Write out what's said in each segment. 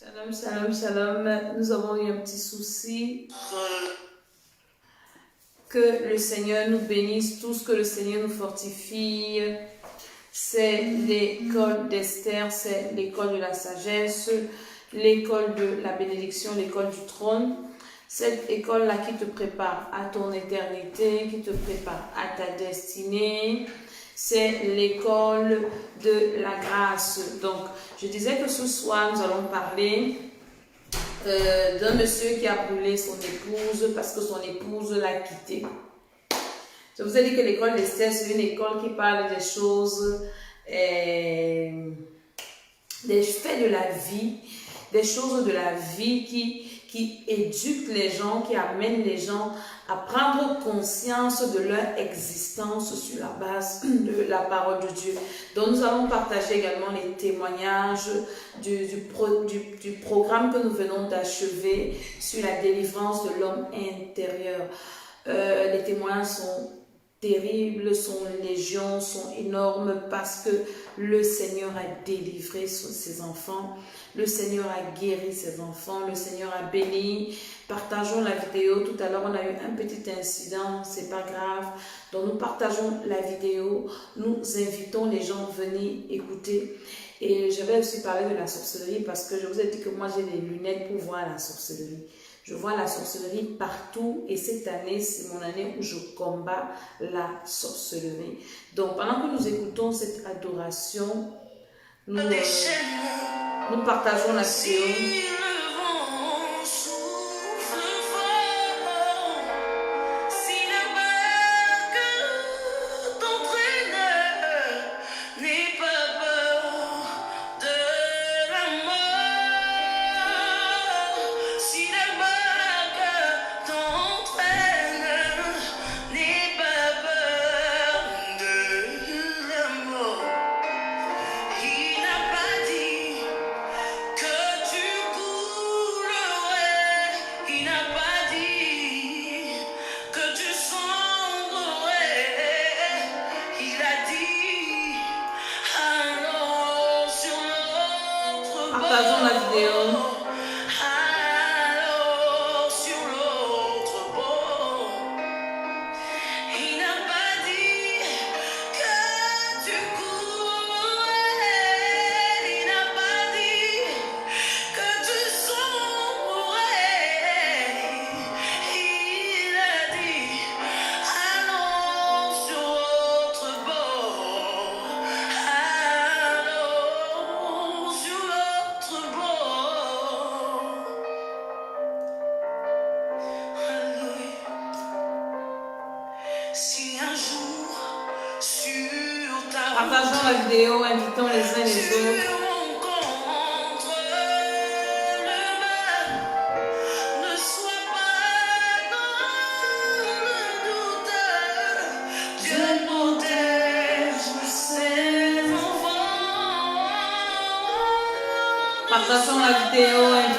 Shalom, shalom, shalom. Nous avons eu un petit souci. Que le Seigneur nous bénisse, tous, que le Seigneur nous fortifie. C'est l'école d'Esther, c'est l'école de la sagesse, l'école de la bénédiction, l'école du trône. Cette école-là qui te prépare à ton éternité, qui te prépare à ta destinée. C'est l'école de la grâce. Donc, je disais que ce soir, nous allons parler d'un monsieur qui a brûlé son épouse parce que son épouse l'a quitté. Je vous ai dit que l'école d'Esther, c'est une école qui parle des choses, des faits de la vie, des choses de la vie qui éduquent les gens, qui amènent les gens à prendre conscience de leur existence sur la base de la parole de Dieu. Donc nous allons partager également les témoignages du programme que nous venons d'achever sur la délivrance de l'homme intérieur. Les témoignages sont terribles, sont légion, sont énormes parce que le Seigneur a délivré ses enfants, le Seigneur a guéri ses enfants, le Seigneur a béni. Partageons la vidéo. Tout à l'heure, on a eu un petit incident, c'est pas grave. Donc, nous partageons la vidéo. Nous invitons les gens à venir écouter. Et je vais aussi parler de la sorcellerie parce que je vous ai dit que moi, j'ai des lunettes pour voir la sorcellerie. Je vois la sorcellerie partout et cette année, c'est mon année où je combats la sorcellerie. Donc, pendant que nous écoutons cette adoration, nous partageons la vidéo. Partageons la vidéo. Partageons la vidéo, invitons les uns les autres. Partageons la vidéo, invitons.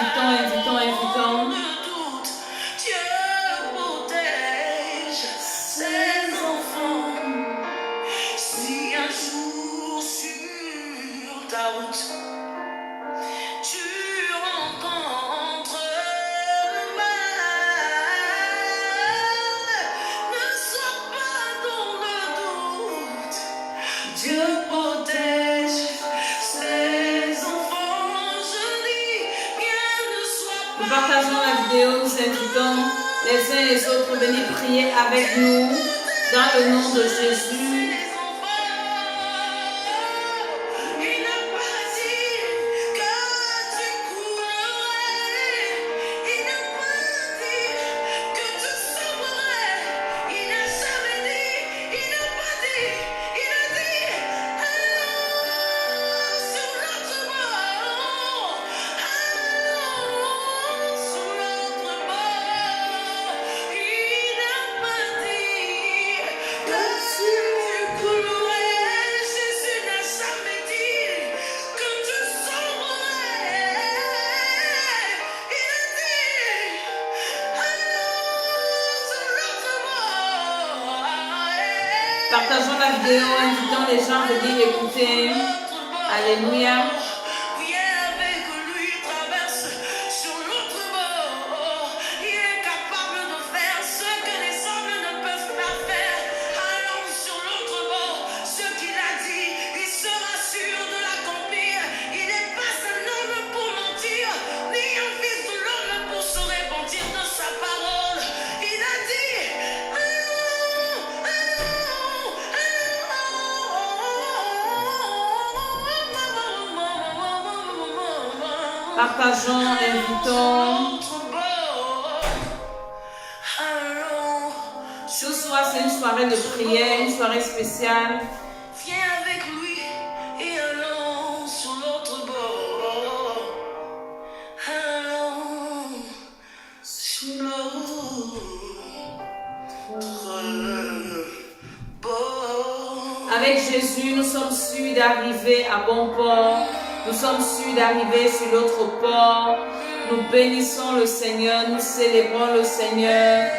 Nous partageons la vidéo, nous invitons les uns et les autres à venir prier avec nous dans le nom de Jésus. Partageons la vidéo, invitons les gens à venir écouter. Alléluia. Partageons, invitons. Ce soir, c'est une soirée de prière, une soirée spéciale. Viens avec lui et allons sur l'autre bord. Allons sur l'autre bord. Avec Jésus, nous sommes sûrs d'arriver à bon port. Nous sommes sûrs d'arriver sur l'autre port. Nous bénissons le Seigneur, nous célébrons le Seigneur.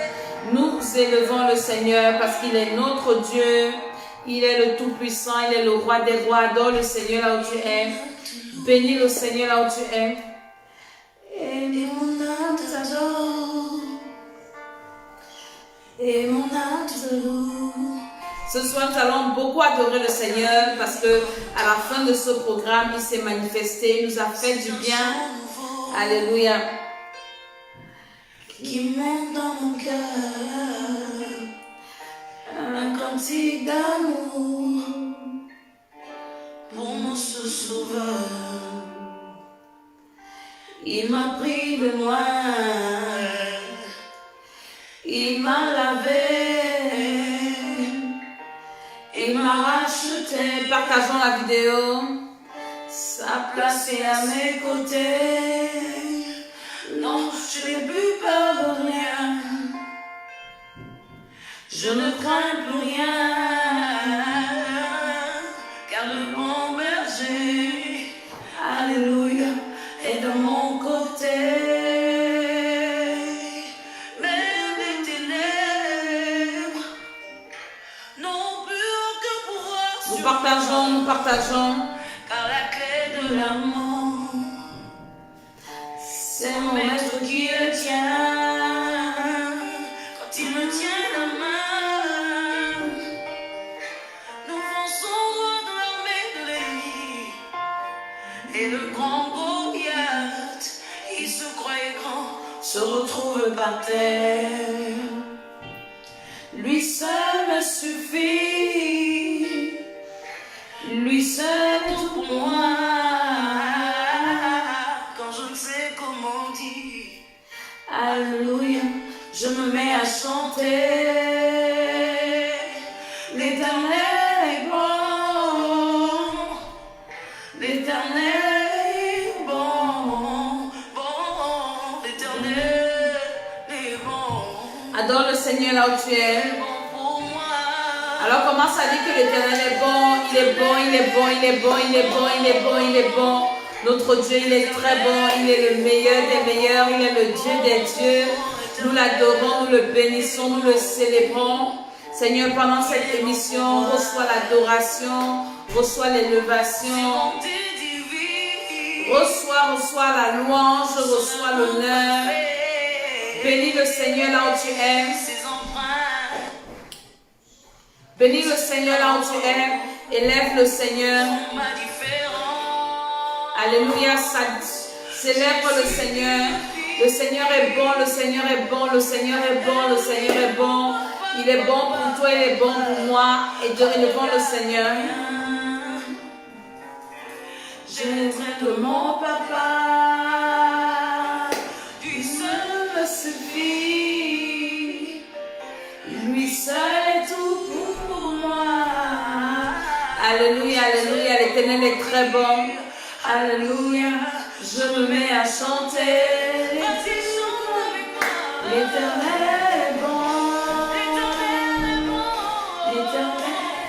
Nous élevons le Seigneur parce qu'il est notre Dieu. Il est le Tout-Puissant, il est le Roi des Rois. Adore le Seigneur là où tu es. Bénis le Seigneur là où tu es. Et mon âme t'adore. Et mon âme te loue. Ce soir, nous allons beaucoup adorer le Seigneur parce que à la fin de ce programme, il s'est manifesté, il nous a fait du bien. Alléluia. Qui monte dans mon cœur, un cantique d'amour pour mon seul sauveur. Il m'a pris de loin, il m'a lavé, il m'a racheté. Partageons la vidéo. Sa place est à mes côtés. Non, je n'ai plus peur de rien. Je ne crains plus rien. Car le bon berger, alléluia, est de mon côté. Même les ténèbres n'ont plus aucun pouvoir sur moi. Nous partageons. Car la clé de l'amour, c'est mon maître qui le tient. Quand il me tient la main, nous fonçons droit dans l'armée de l'ennemi. Et le grand Goliath, il se croyait grand, se retrouve par terre. Lui seul me suffit. Lui seul est tout pour moi. Quand je ne sais comment dire, alléluia, je me mets à chanter. L'Éternel est bon. L'Éternel est bon. Bon, l'Éternel est bon. Adore le Seigneur là où tu es. Alors commence à dire que l'Éternel est bon, il est bon, il est bon, il est bon, il est bon, il est bon, il est bon. Notre Dieu, il est très bon, il est le meilleur des meilleurs, il est le Dieu des dieux. Nous l'adorons, nous le bénissons, nous le célébrons. Seigneur, pendant cette émission, reçois l'adoration, reçois l'élévation. Reçois la louange, reçois l'honneur. Bénis le Seigneur là où tu es. Bénis le Seigneur là où tu es. Élève le Seigneur. Alléluia. Célèbre le Seigneur. Le Seigneur est bon, le Seigneur est bon, le Seigneur est bon, le Seigneur est bon. Il est bon pour toi, il est bon pour moi. Et Dieu élevons le Seigneur. Je traite de mon papa. Lui seul me suffit. Lui seul est tout pour moi. Alléluia, alléluia. L'Éternel est très bon. Alléluia. Je me mets à chanter. L'Éternel est bon.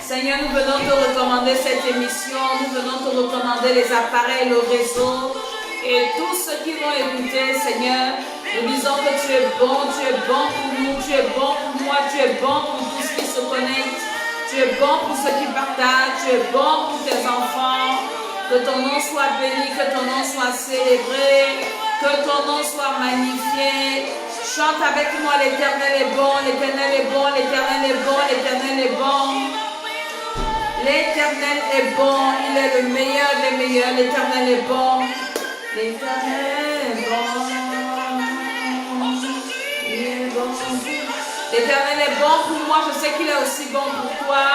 Seigneur, nous venons te recommander cette émission, nous venons te recommander les appareils, le réseau et tous ceux qui vont écouter, Seigneur. Nous disons que tu es bon pour nous, tu es bon pour moi, tu es bon pour tous qui se connectent, tu es bon pour ceux qui partagent, tu es bon pour tes enfants. Que ton nom soit béni, que ton nom soit célébré, que ton nom soit magnifié. Chante avec moi, l'Éternel est bon, l'Éternel est bon, l'Éternel est bon, l'Éternel est bon. L'Éternel est bon, il est le meilleur des meilleurs, l'Éternel est bon. L'Éternel est bon. Il est bon. L'Éternel est bon pour moi, je sais qu'il est aussi bon pour toi.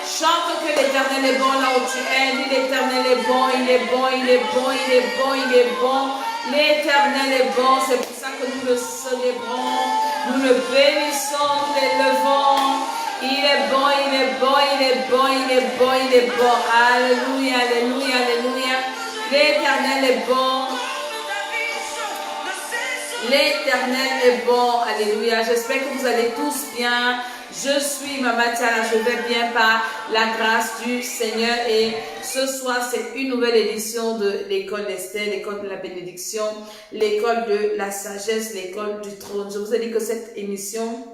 Chante que l'Éternel est bon là où tu es. Dis l'Éternel est bon, il est bon, il est bon, il est bon, il est bon. L'Éternel est bon, c'est pour ça que nous le célébrons, nous le bénissons, nous l'élevons. Il est bon, il est bon, il est bon, il est bon, il est bon. Alléluia, alléluia, alléluia. L'Éternel est bon. L'Éternel est bon. Alléluia. J'espère que vous allez tous bien. Je suis Maman Tiala, je vais bien par la grâce du Seigneur. Et ce soir, c'est une nouvelle édition de l'école d'Esther, l'école de la bénédiction, l'école de la sagesse, l'école du trône. Je vous ai dit que cette émission,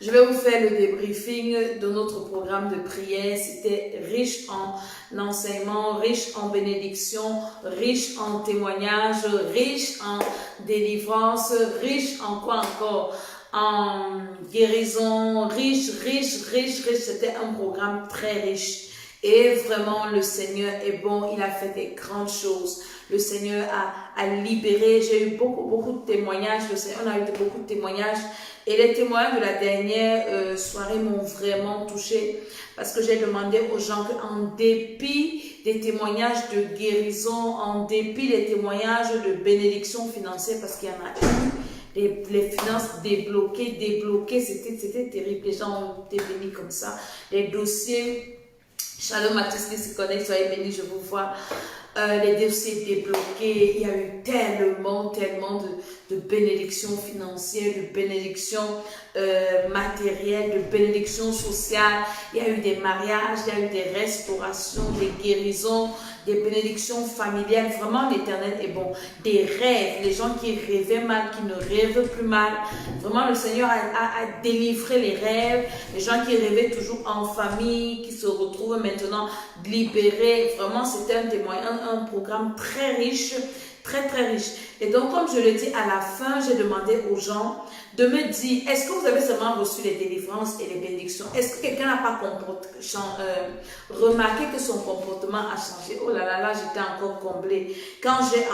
je vais vous faire le débriefing de notre programme de prière. C'était riche en enseignement, riche en bénédiction, riche en témoignages, riche en délivrance, riche en quoi encore? En guérison, riche. C'était un programme très riche. Et vraiment, le Seigneur est bon. Il a fait des grandes choses. Le Seigneur a libéré. J'ai eu beaucoup de témoignages. On a eu beaucoup de témoignages. Et les témoignages de la dernière soirée m'ont vraiment touchée. Parce que j'ai demandé aux gens qu'en dépit des témoignages de guérison, en dépit des témoignages de bénédiction financière, parce qu'il y en a eu, les finances débloquées, c'était terrible. Les gens ont été bénis comme ça. Les dossiers, Shalom à tous qui se connectent, soyez bénis, je vous vois. Les dossiers débloqués, il y a eu tellement de bénédictions financières, de bénédictions matérielles, de bénédictions sociales. Il y a eu des mariages, il y a eu des restaurations, des guérisons, des bénédictions familiales. Vraiment, l'Éternel est bon. Des rêves, les gens qui rêvaient mal, qui ne rêvent plus mal. Vraiment, le Seigneur a délivré les rêves. Les gens qui rêvaient toujours en famille, qui se retrouvent maintenant libérés. Vraiment, c'était un programme très riche, très riche. Et donc, comme je le dis, à la fin, j'ai demandé aux gens de me dire, est-ce que vous avez seulement reçu les délivrances et les bénédictions? Est-ce que quelqu'un n'a pas remarqué que son comportement a changé? Oh là là, j'étais encore comblée. Quand j'ai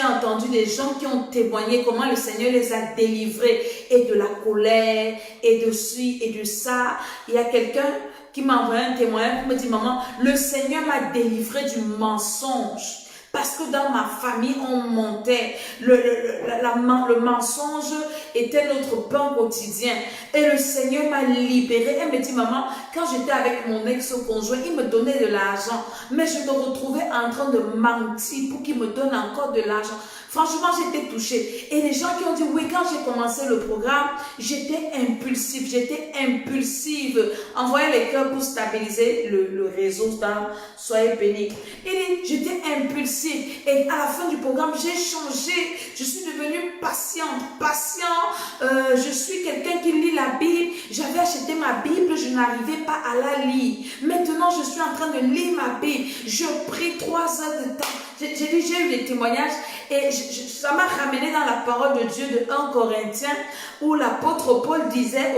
entendu des gens qui ont témoigné comment le Seigneur les a délivrés et de la colère et de ci et de ça, il y a quelqu'un qui m'a envoyé un témoignage qui me dit, maman, le Seigneur m'a délivré du mensonge. Parce que dans ma famille, on montait. Le mensonge était notre pain quotidien. Et le Seigneur m'a libérée. Elle me dit, maman, quand j'étais avec mon ex-conjoint, il me donnait de l'argent. Mais je me retrouvais en train de mentir pour qu'il me donne encore de l'argent. Franchement, j'étais touchée. Et les gens qui ont dit, oui, quand j'ai commencé le programme, j'étais impulsive. Envoyez les cœurs pour stabiliser le réseau. Soyez bénis. Et j'étais impulsive. Et à la fin du programme, j'ai changé. Je suis devenue patient. Je suis quelqu'un qui lit la Bible. J'avais acheté ma Bible, je n'arrivais pas à la lire. Maintenant, je suis en train de lire ma Bible. Je prie 3 heures de temps. J'ai eu des témoignages et ça m'a ramené dans la parole de Dieu de 1 Corinthiens où l'apôtre Paul disait,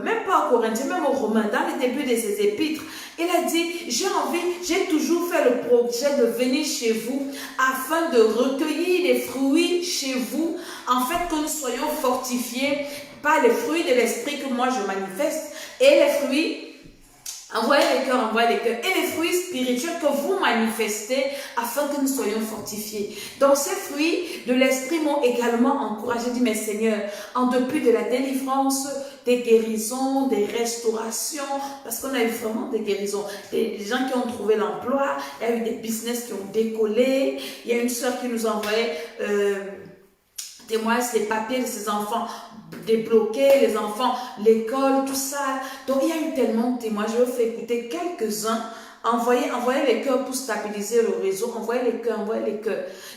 même pas aux Corinthiens, même aux Romains, dans le début de ses épîtres, il a dit, j'ai toujours fait le projet de venir chez vous afin de recueillir les fruits chez vous, en fait que nous soyons fortifiés par les fruits de l'esprit que moi je manifeste et les fruits. Envoyez les cœurs. Et les fruits spirituels que vous manifestez afin que nous soyons fortifiés. Donc ces fruits de l'esprit m'ont également encouragé. J'ai dit, mais Seigneur, en dépit de la délivrance, des guérisons, des restaurations, parce qu'on a eu vraiment des guérisons. Des gens qui ont trouvé l'emploi, il y a eu des business qui ont décollé. Il y a une soeur qui nous envoyait témoignage, les papiers de ses enfants débloqués, les enfants, l'école, tout ça. Donc, il y a eu tellement de témoignages. Je vais vous faire écouter quelques-uns. Envoyez les cœurs pour stabiliser le réseau. Envoyez les cœurs.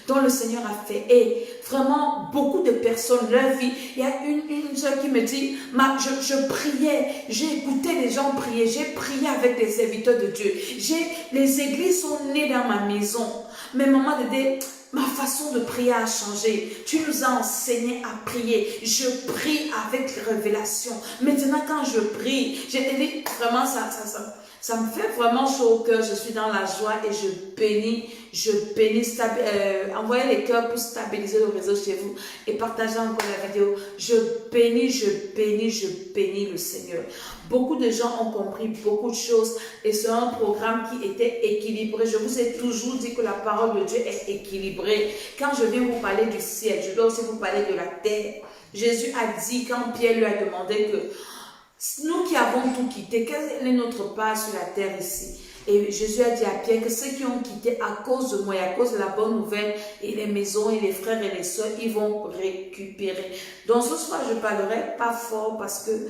Dont le Seigneur a fait. Et vraiment, beaucoup de personnes, leur vie. Il y a une soeur qui me dit, je priais, j'ai écouté les gens prier, j'ai prié avec les serviteurs de Dieu. Les églises sont nées dans ma maison. Mais maman, ma façon de prier a changé. Tu nous as enseigné à prier. Je prie avec révélation. Maintenant, quand je prie, j'ai dit vraiment Ça me fait vraiment chaud au cœur. Je suis dans la joie et je bénis. Envoyez les cœurs pour stabiliser le réseau chez vous et partagez encore la vidéo. Je bénis le Seigneur. Beaucoup de gens ont compris beaucoup de choses et c'est un programme qui était équilibré. Je vous ai toujours dit que la parole de Dieu est équilibrée. Quand je viens vous parler du ciel, je dois aussi vous parler de la terre. Jésus a dit, quand Pierre lui a demandé que nous qui avons tout quitté, quelle est notre part sur la terre ici? Et Jésus a dit à Pierre que ceux qui ont quitté à cause de moi et à cause de la bonne nouvelle et les maisons et les frères et les soeurs, ils vont récupérer. Donc ce soir, je ne parlerai pas fort parce que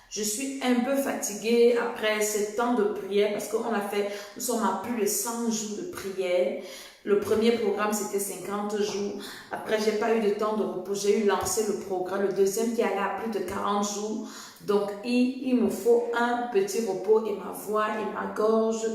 je suis un peu fatiguée après ce temps de prière parce qu'on a fait, nous sommes à plus de 100 jours de prière. Le premier programme, c'était 50 jours. Après, j'ai pas eu de temps de repos. J'ai eu lancé le programme. Le deuxième qui allait à plus de 40 jours. Donc, il me faut un petit repos et ma voix et ma gorge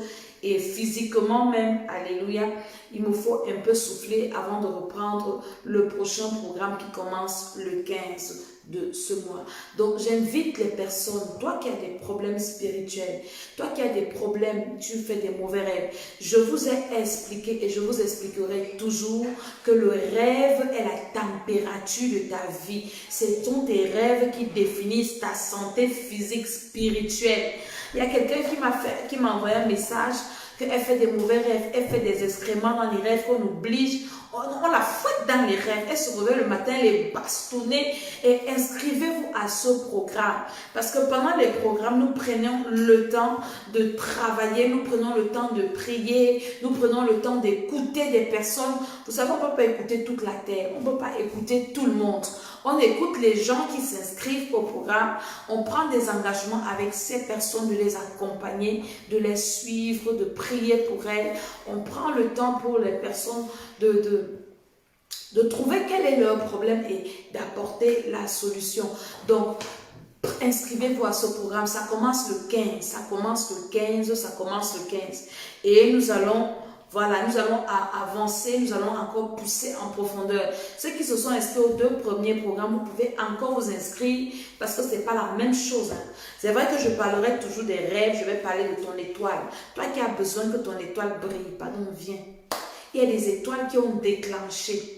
et physiquement même, alléluia, il me faut un peu souffler avant de reprendre le prochain programme qui commence le 15 de ce mois. Donc, j'invite les personnes, toi qui as des problèmes spirituels, toi qui as des problèmes, tu fais des mauvais rêves. Je vous ai expliqué et je vous expliquerai toujours que le rêve est la température de ta vie. Ce sont tes rêves qui définissent ta santé physique, spirituelle. Il y a quelqu'un qui m'a envoyé un message qu'elle fait des mauvais rêves, elle fait des excréments dans les rêves, qu'on oblige, on la fouette dans les rêves, elle se réveille le matin, les bastonnée et inscrivez-vous à ce programme. Parce que pendant les programmes, nous prenons le temps de travailler, nous prenons le temps de prier, nous prenons le temps d'écouter des personnes. Vous savez, on ne peut pas écouter toute la terre, on ne peut pas écouter tout le monde. On écoute les gens qui s'inscrivent au programme, on prend des engagements avec ces personnes, de les accompagner, de les suivre, de prier pour elles. On prend le temps pour les personnes de trouver quel est leur problème et d'apporter la solution. Donc, inscrivez-vous à ce programme. Ça commence le 15, ça commence le 15. Et nous allons avancer, nous allons encore pousser en profondeur. Ceux qui se sont inscrits aux 2 premiers programmes, vous pouvez encore vous inscrire parce que ce n'est pas la même chose. C'est vrai que je parlerai toujours des rêves, je vais parler de ton étoile. Toi qui as besoin que ton étoile brille, pardon, viens. Il y a des étoiles qui ont déclenché.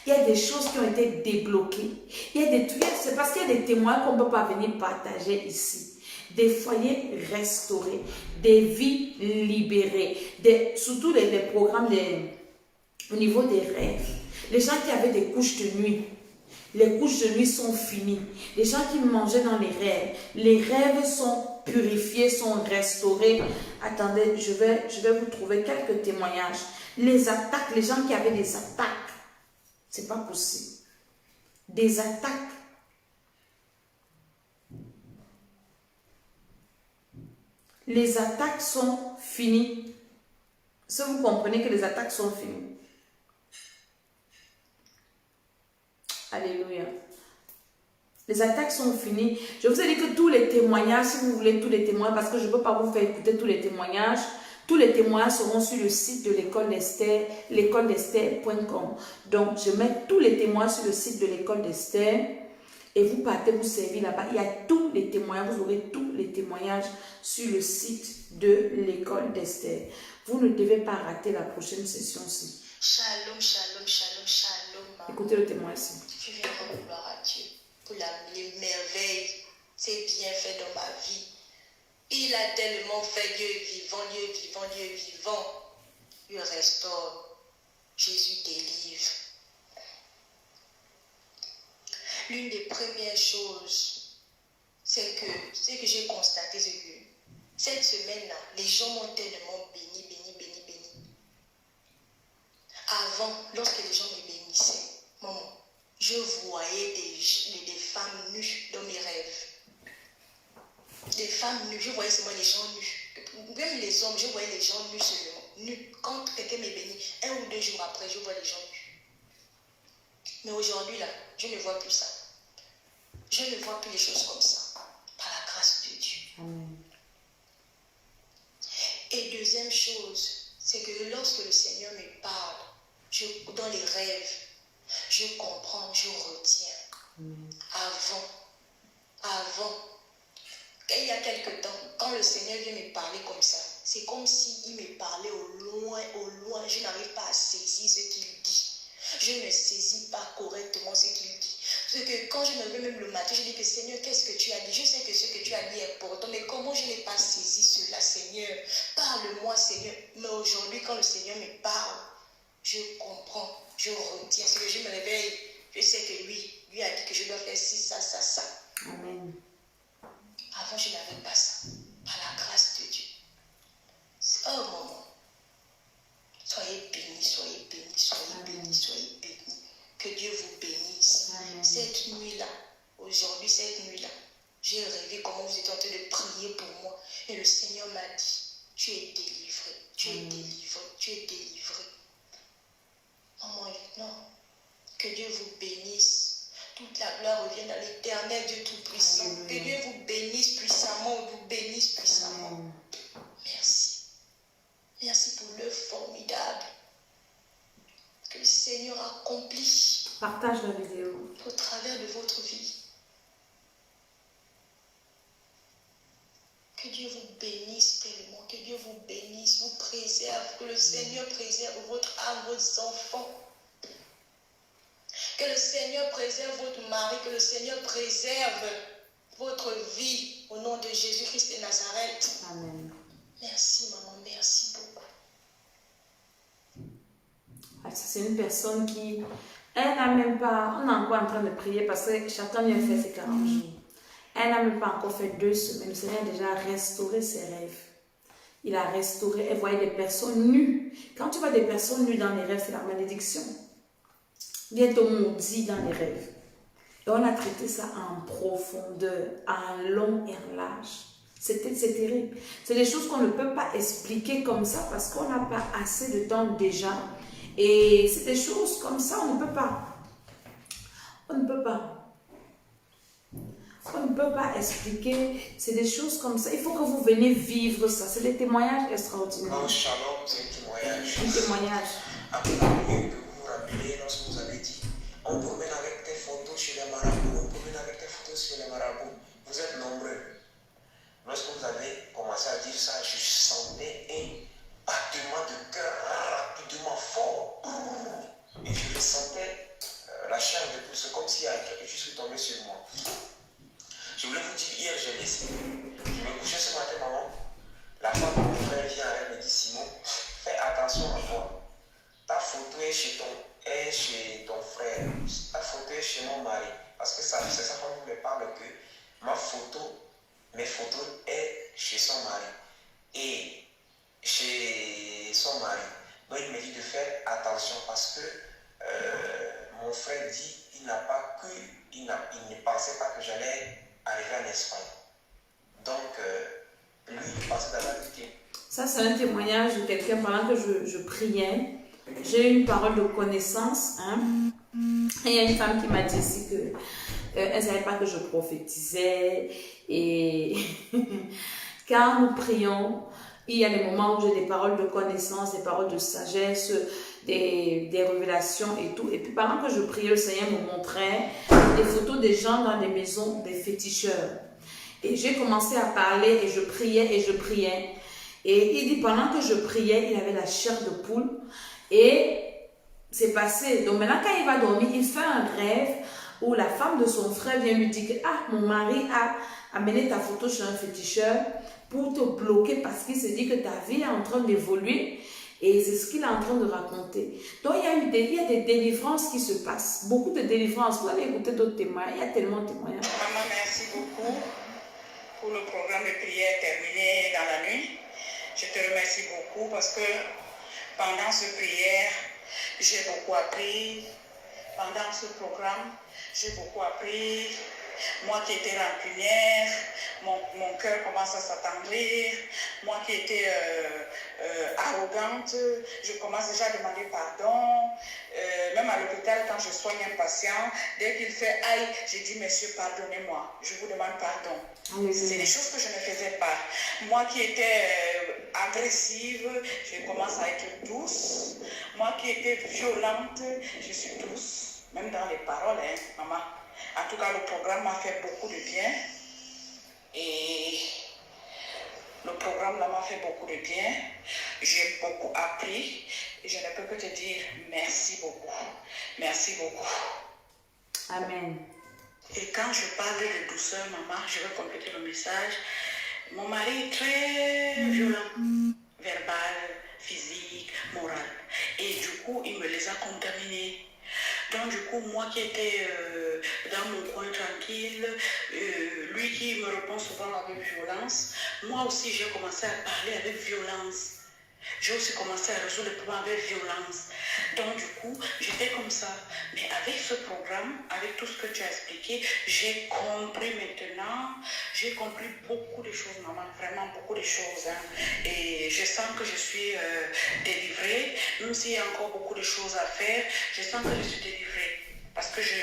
Il y a des choses qui ont été débloquées. C'est parce qu'il y a des témoins qu'on ne peut pas venir partager ici. Des foyers restaurés, des vies libérées, surtout les programmes au niveau des rêves. Les gens qui avaient des couches de nuit, les couches de nuit sont finies. Les gens qui mangeaient dans les rêves sont purifiés, sont restaurés. Attendez, je vais vous trouver quelques témoignages. Les attaques, les gens qui avaient des attaques, c'est pas possible. Des attaques. Les attaques sont finies. Si vous comprenez que les attaques sont finies. Alléluia. Les attaques sont finies. Je vous ai dit que tous les témoignages, si vous voulez tous les témoignages, parce que je ne peux pas vous faire écouter tous les témoignages seront sur le site de l'école d'Esther, l'écoledesther.com. Donc, je mets tous les témoignages sur le site de l'école d'Esther et vous partez vous servir là-bas. Il y a tous les témoignages, vous aurez tous les témoignages sur le site de l'école d'Esther. Vous ne devez pas rater la prochaine session-ci. Shalom, shalom, shalom, shalom. Écoutez le témoignage. Je viens rendre gloire à Dieu pour les merveilles, ses bienfaits dans ma vie. Il a tellement fait. Dieu est vivant, Dieu est vivant, Dieu est vivant. Il restaure. Jésus délivre. L'une des premières choses, c'est que j'ai constaté, c'est que cette semaine-là, les gens m'ont tellement béni. Avant, lorsque les gens me bénissaient, maman, je voyais des femmes nues dans mes rêves. Des femmes nues, je voyais seulement les gens nus. Même les hommes, je voyais les gens nus seulement. Nus. Quand quelqu'un me bénit, 1 ou 2 jours après, je vois les gens nus. Mais aujourd'hui, là, je ne vois plus ça. Je ne vois plus les choses comme ça. Par la grâce de Dieu. Amen. Et deuxième chose, c'est que lorsque le Seigneur me parle, dans les rêves, je comprends, je retiens. Avant, il y a quelque temps, quand le Seigneur vient me parler comme ça, c'est comme s'il me parlait au loin, au loin. Je n'arrive pas à saisir ce qu'il dit. Je ne saisis pas correctement ce qu'il dit. Parce que quand je me lève même le matin, je dis que Seigneur, qu'est-ce que tu as dit? Je sais que ce que tu as dit est important, mais comment je n'ai pas saisi cela, Seigneur? Parle-moi, Seigneur. Mais aujourd'hui, quand le Seigneur me parle, je comprends, je retiens. C'est que je me réveille, je sais que lui a dit que je dois faire ci, ça, ça, ça. Amen. Avant, je n'avais pas ça. Par la grâce de Dieu. Oh, maman. Soyez bénis, soyez bénis, soyez bénis, soyez bénis. Que Dieu vous bénisse. Amen. Cette nuit-là, aujourd'hui, cette nuit-là, j'ai rêvé comment vous étiez en train de prier pour moi. Et le Seigneur m'a dit, tu es délivré, tu es délivré, tu es délivré. Maman, non. Que Dieu vous bénisse. Toute la gloire revient à l'Éternel Dieu Tout-Puissant. Que Dieu vous bénisse puissamment, vous bénisse puissamment. Amen. Merci. Merci pour l'œuvre formidable que le Seigneur accomplit. Partage la vidéo. Au travers de votre vie. Que Dieu vous bénisse tellement, que Dieu vous bénisse, vous préserve, que le Seigneur préserve votre âme, vos enfants. Que le Seigneur préserve votre mari, que le Seigneur préserve votre vie au nom de Jésus-Christ de Nazareth. Amen. Merci maman, merci beaucoup. C'est une personne qui, elle n'a même pas, on est encore en train de prier parce que chacun vient faire ses 40 jours. Elle n'a même pas encore fait 2 semaines. Le Seigneur a déjà restauré ses rêves. Il a restauré, elle voyait des personnes nues. Quand tu vois des personnes nues dans les rêves, c'est la malédiction. Bientôt maudit dans les rêves. Et on a traité ça en profondeur, en long et en large. C'est terrible. C'est des choses qu'on ne peut pas expliquer comme ça parce qu'on n'a pas assez de temps déjà. Et c'est des choses comme ça, on ne peut pas. On ne peut pas. On ne peut pas expliquer. C'est des choses comme ça. Il faut que vous veniez vivre ça. C'est des témoignages extraordinaires. Non, Shalom, c'est un témoignage. Un témoignage. Après la prière que vous vous rappelez lorsque vous avez dit, on promène avec tes photos chez les marabouts, on promène avec tes photos chez les marabouts. Vous êtes nombreux. Lorsque vous avez commencé à dire ça, je sentais un battement de cœur rapidement fort. Et je ressentais la chair de pouce, comme s'il y a quelque chose qui tombait sur moi. Je voulais vous dire, hier j'ai laissé. Je me couchais ce matin, maman. La femme de mon frère vient à elle me dit, Simon, fais attention à toi. Ta photo est chez ton frère. Ta photo est chez mon mari. Parce que c'est sa femme qui me parle que mes photos est chez son mari. Et chez son mari. Donc il me dit de faire attention parce que mon frère dit il ne pensait pas que j'allais arriver en Espagne. Donc lui il pensait d'avoir quitté. Ça c'est un témoignage de quelqu'un pendant que je priais. J'ai eu une parole de connaissance. Et il y a une femme qui m'a dit ici que elle ne savait pas que je prophétisais. Et quand nous prions, il y a des moments où j'ai des paroles de connaissance, des paroles de sagesse, des révélations et tout. Et puis pendant que je priais, le Seigneur me montrait des photos des gens dans des maisons, des féticheurs. Et j'ai commencé à parler et je priais et je priais. Et il dit pendant que je priais, il avait la chair de poule. Et c'est passé. Donc maintenant quand il va dormir, il fait un rêve où la femme de son frère vient lui dire que ah, mon mari a amené ta photo chez un féticheur pour te bloquer parce qu'il se dit que ta vie est en train d'évoluer et c'est ce qu'il est en train de raconter. Donc il y a des délivrances qui se passent, beaucoup de délivrances. Vous allez écouter d'autres témoignages, il y a tellement de témoignages. Maman, merci beaucoup pour le programme de prière terminé dans la nuit. Je te remercie beaucoup parce que pendant cette prière, j'ai beaucoup appris. Pendant ce programme, j'ai beaucoup appris. Moi qui étais rancunière, mon cœur commence à s'attendrir. Moi qui étais arrogante, je commence déjà à demander pardon. Même à l'hôpital, quand je soigne un patient, dès qu'il fait aïe, je dis monsieur, pardonnez-moi, je vous demande pardon. C'est des choses que je ne faisais pas. Moi qui étais agressive, je commence à être douce. Moi qui étais violente, je suis douce, même dans les paroles, hein, maman. En tout cas, le programme m'a fait beaucoup de bien. Et le programme là m'a fait beaucoup de bien. J'ai beaucoup appris et je ne peux que te dire merci beaucoup. Merci beaucoup. Amen. Et quand je parle de douceur, maman, je vais compléter le message. Mon mari est très violent, verbal, physique, moral. Et du coup, il me les a contaminés. Donc du coup, moi qui étais dans mon coin tranquille, lui qui me répond souvent avec violence, moi aussi j'ai commencé à parler avec violence. J'ai aussi commencé à résoudre les problèmes avec violence. Donc du coup, j'étais comme ça. Mais avec ce programme, avec tout ce que tu as expliqué, j'ai compris maintenant. J'ai compris beaucoup de choses, maman. Vraiment beaucoup de choses. Hein. Et je sens que je suis délivrée. Même s'il y a encore beaucoup de choses à faire, je sens que je suis délivrée. Parce que je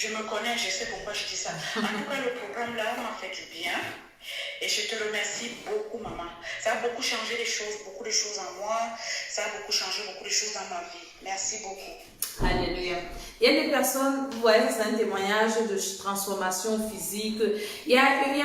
me connais, je sais pourquoi je dis ça. En tout cas, le programme là m'a fait du bien. Et je te remercie beaucoup, maman. Ça a beaucoup changé les choses, beaucoup de choses en moi. Ça a beaucoup changé beaucoup de choses dans ma vie. Merci beaucoup. Alléluia. Il y a des personnes, vous voyez, c'est un témoignage de transformation physique. Il y a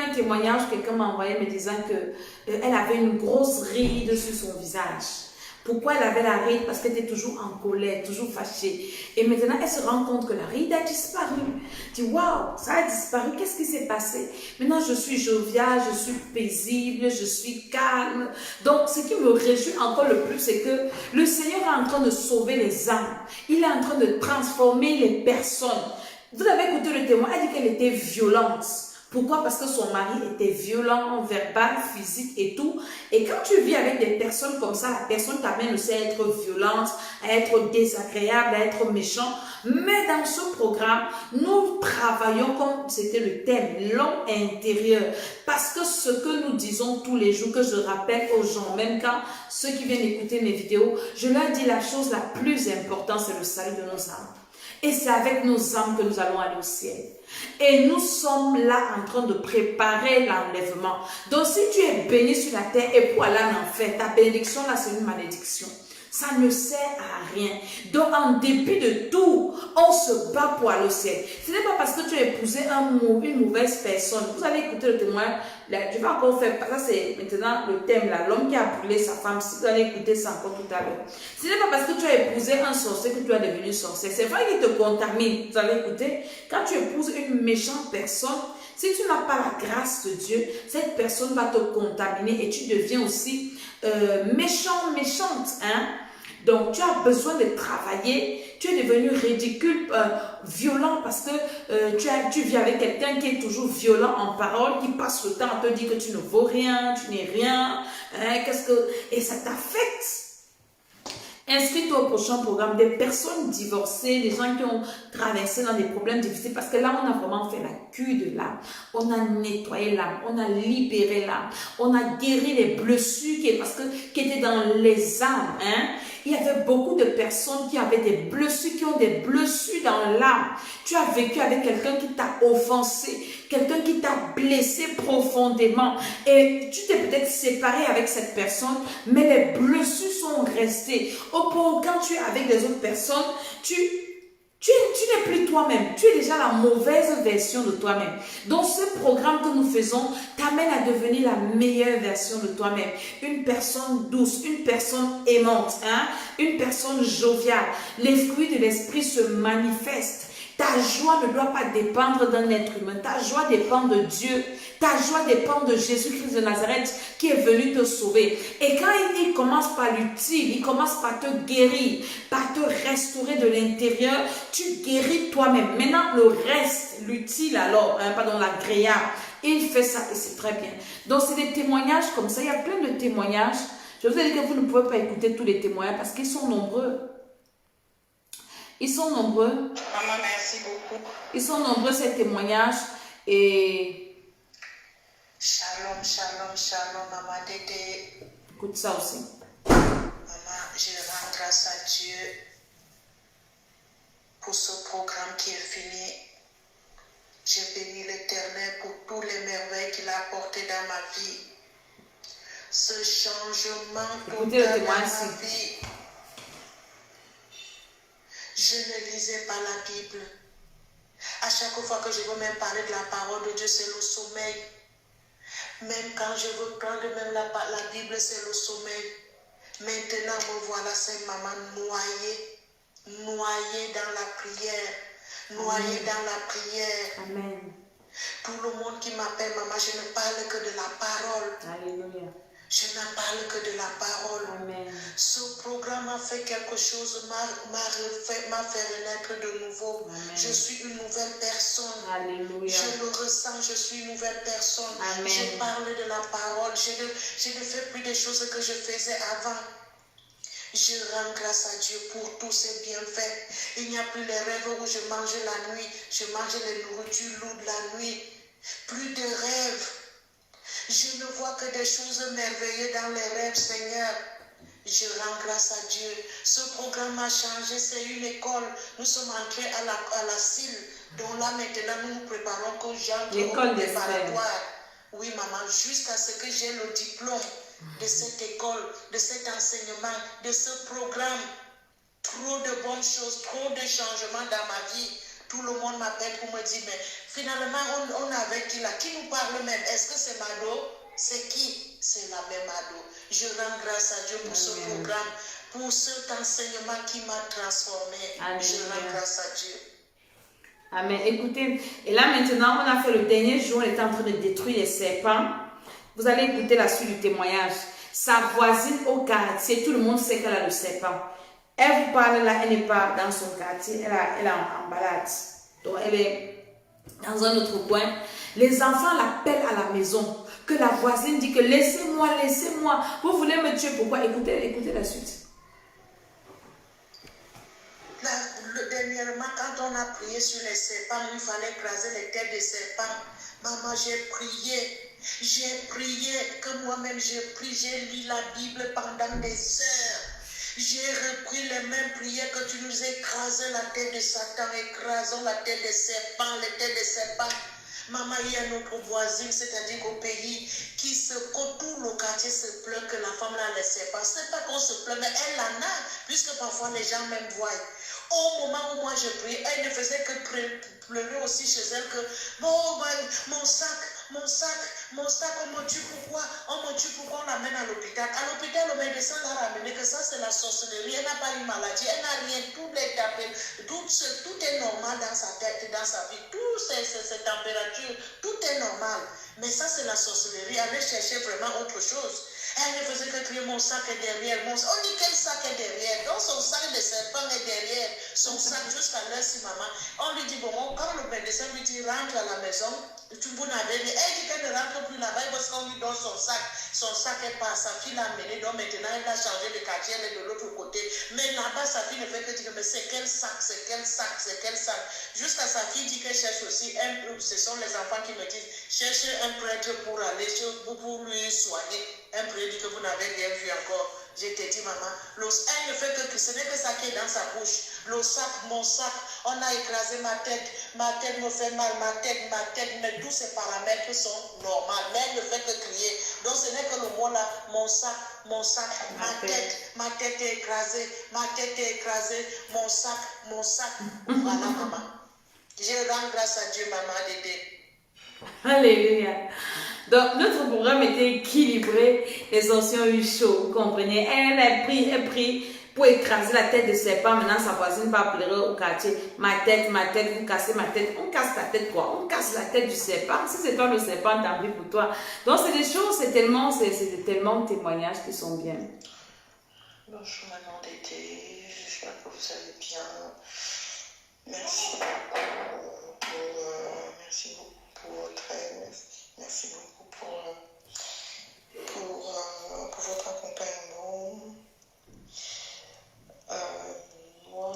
un témoignage que quelqu'un m'a envoyé me disant qu'elle avait une grosse ride sur son visage. Pourquoi elle avait la ride? Parce qu'elle était toujours en colère, toujours fâchée. Et maintenant, elle se rend compte que la ride a disparu. Elle dit, waouh, ça a disparu, qu'est-ce qui s'est passé? Maintenant, je suis joviale, je suis paisible, je suis calme. Donc, ce qui me réjouit encore le plus, c'est que le Seigneur est en train de sauver les âmes. Il est en train de transformer les personnes. Vous avez écouté le témoin, elle dit qu'elle était violente. Pourquoi? Parce que son mari était violent, verbal, physique et tout. Et quand tu vis avec des personnes comme ça, la personne t'amène aussi à être violente, à être désagréable, à être méchant. Mais dans ce programme, nous travaillons comme c'était le thème, l'homme intérieur. Parce que ce que nous disons tous les jours, que je rappelle aux gens, même quand ceux qui viennent écouter mes vidéos, je leur dis la chose la plus importante, c'est le salut de nos âmes. Et c'est avec nos âmes que nous allons aller au ciel. Et nous sommes là en train de préparer l'enlèvement. Donc si tu es béni sur la terre et pour aller en enfer, ta bénédiction là c'est une malédiction. Ça ne sert à rien. Donc en dépit de tout, on se bat pour aller au ciel. Ce n'est pas parce que tu as épousé une mauvaise personne. Vous allez écouter le témoin. Je vais encore faire, ça c'est maintenant le thème là, l'homme qui a brûlé sa femme. Si vous allez écouter ça encore tout à l'heure. Ce n'est pas parce que tu as épousé un sorcier que tu es devenu sorcier. C'est vrai qu'il te contamine. Vous allez écouter. Quand tu épouses une méchante personne, si tu n'as pas la grâce de Dieu, cette personne va te contaminer et tu deviens aussi méchante. Hein? Donc, tu as besoin de travailler. Tu es devenu ridicule, violent parce que tu vis avec quelqu'un qui est toujours violent en parole, qui passe le temps à te dire que tu ne vaux rien, tu n'es rien. Hein, et ça t'affecte. Inscris-toi au prochain programme des personnes divorcées, des gens qui ont traversé dans des problèmes difficiles parce que là, on a vraiment fait la cure de l'âme. On a nettoyé l'âme, on a libéré l'âme, on a guéri les blessures qui étaient dans les âmes. Hein? Il y avait beaucoup de personnes qui avaient des blessures, qui ont des blessures dans l'âme. Tu as vécu avec quelqu'un qui t'a offensé, quelqu'un qui t'a blessé profondément et tu t'es peut-être séparé avec cette personne, mais les blessures sont restées. Au point où quand tu es avec les autres personnes, tu n'es plus toi-même. Tu es déjà la mauvaise version de toi-même. Donc ce programme que nous faisons t'amène à devenir la meilleure version de toi-même. Une personne douce, une personne aimante, hein? Une personne joviale. Les fruits de l'esprit se manifestent. Ta joie ne doit pas dépendre d'un être humain. Ta joie dépend de Dieu. Ta joie dépend de Jésus-Christ de Nazareth qui est venu te sauver. Et quand il commence par l'utile, il commence par te guérir, par te restaurer de l'intérieur, tu guéris toi-même. Maintenant, le reste, l'utile alors, l'agréable, il fait ça et c'est très bien. Donc, c'est des témoignages comme ça. Il y a plein de témoignages. Je vous ai dit que vous ne pouvez pas écouter tous les témoignages parce qu'ils sont nombreux. Ils sont nombreux. Maman, merci beaucoup. Ils sont nombreux ces témoignages et... Shalom, shalom, shalom, maman Dédé. Écoute ça aussi. Maman, je rends grâce à Dieu pour ce programme qui est fini. Je bénis l'Éternel pour tous les merveilles qu'il a apportées dans ma vie. Ce changement total dans ma vie. Je ne lisais pas la Bible. À chaque fois que je veux même parler de la parole de Dieu, c'est le sommeil. Même quand je veux prendre même la Bible, c'est le sommeil. Maintenant, me voilà, c'est maman noyée dans la prière. Noyée dans la prière. Amen. Tout le monde qui m'appelle maman, je ne parle que de la parole. Alléluia. Je ne parle que de la parole. Amen. Ce programme a fait quelque chose, m'a fait renaître de nouveau. Amen. Je suis une nouvelle personne. Alléluia. Je le ressens, je suis une nouvelle personne. Amen. Je parle de la parole. Je ne fais plus des choses que je faisais avant. Je rends grâce à Dieu pour tous ses bienfaits. Il n'y a plus les rêves où je mange la nuit. Je mange les nourritures lourdes la nuit. Plus de rêves. Je ne vois que des choses merveilleuses dans les rêves, Seigneur. Je rends grâce à Dieu. Ce programme a changé, c'est une école. Nous sommes entrés à la CIL, dont là maintenant nous nous préparons que j'entre au préparatoire. Oui, maman, jusqu'à ce que j'ai le diplôme de cette école, de cet enseignement, de ce programme. Trop de bonnes choses, trop de changements dans ma vie. Tout le monde m'appelle pour me dire, mais finalement, on avait qui là? Qui nous parle même? Est-ce que c'est Mado? C'est qui? C'est la même Mado. Je rends grâce à Dieu pour ce programme, pour cet enseignement qui m'a transformé. Je rends grâce à Dieu. Amen. Écoutez, et là maintenant, on a fait le dernier jour, on est en train de détruire les serpents. Vous allez écouter la suite du témoignage. Sa voisine au quartier, tout le monde sait qu'elle a le serpent. Elle vous parle là, elle n'est pas dans son quartier, elle est en balade. Donc elle est dans un autre coin. Les enfants l'appellent à la maison. Que la voisine dit que laissez-moi, laissez-moi. Vous voulez me tuer, pourquoi? Écoutez la suite. Dernièrement, quand on a prié sur les serpents, il fallait écraser les têtes des serpents. Maman, j'ai prié que moi-même j'ai prié, j'ai lu la Bible pendant des heures. J'ai repris les mêmes prières que tu nous écrases la tête de Satan, écrasons la tête des serpents, les têtes des serpents. Maman, il y a notre voisine, c'est-à-dire qu'au pays, que tout le quartier se plaint que la femme là les serpents. C'est pas qu'on se plaint, mais elle en a, puisque parfois les gens même voient. Au moment où moi je prie, elle ne faisait que pleurer aussi chez elle que bon, mon sac, on me tue pourquoi? On me tue pourquoi on l'amène à l'hôpital? À l'hôpital, le médecin l'a ramené que ça c'est la sorcellerie, elle n'a pas une maladie, elle n'a rien, tout est normal dans sa tête, dans sa vie, tout ces températures, tout est normal. Mais ça c'est la sorcellerie, elle cherchait vraiment autre chose. Elle ne faisait que crier mon sac est derrière. On dit quel sac est derrière? Donc son sac de serpent est derrière. Son sac jusqu'à l'heure si maman. On lui dit bon, quand le médecin lui dit rentre à la maison, vous n'avez rien. Elle dit qu'elle ne rentre plus là-bas parce qu'on lui donne son sac. Son sac est pas, sa fille l'a amené, donc maintenant elle a changé de quartier, elle est de l'autre côté. Mais là-bas, sa fille ne fait que dire mais c'est quel sac, c'est quel sac, c'est quel sac. Jusqu'à sa fille dit qu'elle cherche aussi ce sont les enfants qui me disent cherchez un prêtre pour aller pour lui soigner. Un prêtre dit que vous n'avez rien vu encore. Je te dis, maman, elle ne fait que ce n'est que ça qui est dans sa bouche. Le sac, mon sac, on a écrasé ma tête me fait mal, ma tête, mais tous ces paramètres sont normaux. Mais elle ne fait que crier. Donc ce n'est que le mot là, mon sac, ma tête est écrasée, mon sac. Voilà, maman. Je rends grâce à Dieu, maman, Dédé. Alléluia. Donc, notre programme était équilibré. Les anciens ont eu chaud, vous comprenez. Elle prie pour écraser la tête de serpent. Maintenant, sa voisine va pleurer au quartier. Ma tête, vous cassez ma tête. On casse ta tête quoi? On casse la tête du serpent. Si c'est toi le serpent, tant pis pour toi. Donc, c'est des choses, c'est tellement de témoignages qui sont bien. Bonjour, maman Dédé. J'espère que vous allez bien. Merci beaucoup pour votre aide. Merci beaucoup pour votre accompagnement. Moi,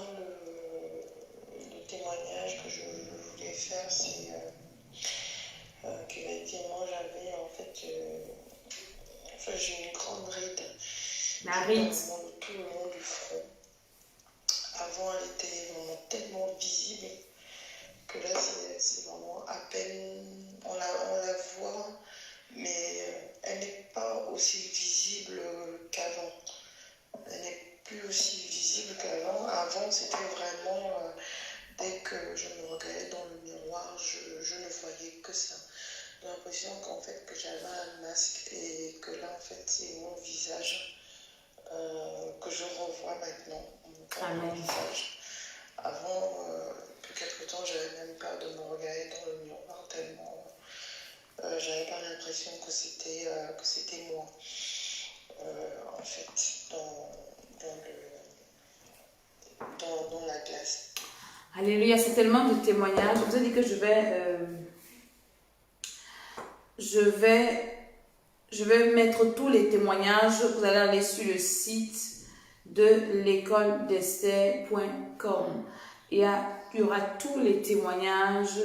le témoignage que je voulais faire, c'est qu'effectivement, j'avais en fait, j'ai une grande ride. La ride. Tout le long du front. Avant, elle était vraiment tellement visible que là, c'est vraiment à peine, on la voit, mais elle n'est pas aussi visible qu'avant. Elle n'est plus aussi visible qu'avant. Avant, c'était vraiment, dès que je me regardais dans le l'impression qu'en fait que j'avais un masque et que là en fait c'est mon visage que je revois maintenant, mon visage. Avant, depuis quelque temps, j'avais même peur de me regarder dans le miroir tellement j'avais pas l'impression que c'était moi. En fait, dans la classe. Alléluia, c'est tellement de témoignages. Je vous ai dit que je vais mettre tous les témoignages. Vous allez aller sur le site de l'écoledesther.com. Il y aura tous les témoignages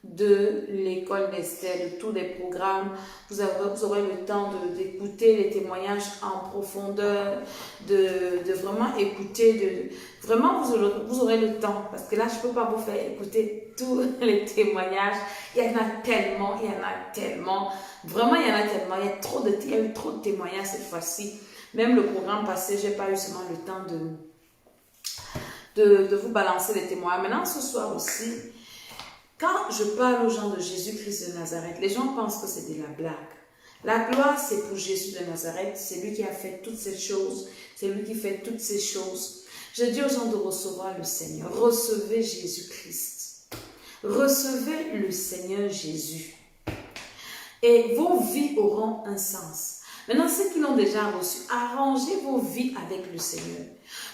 de l'école d'Esther, de tous les programmes. Vous aurez le temps d'écouter les témoignages en profondeur, de vraiment écouter, vraiment vous aurez le temps, parce que là je ne peux pas vous faire écouter tous les témoignages. Il y en a tellement, vraiment il y en a tellement, il y a eu trop de témoignages cette fois-ci. Même le programme passé, je n'ai pas eu seulement le temps de vous balancer les témoignages. Maintenant ce soir aussi, quand je parle aux gens de Jésus-Christ de Nazareth, les gens pensent que c'est de la blague. La gloire, c'est pour Jésus de Nazareth. C'est lui qui a fait toutes ces choses. C'est lui qui fait toutes ces choses. Je dis aux gens de recevoir le Seigneur. Recevez Jésus-Christ. Recevez le Seigneur Jésus. Et vos vies auront un sens. Maintenant, ceux qui l'ont déjà reçu, arrangez vos vies avec le Seigneur.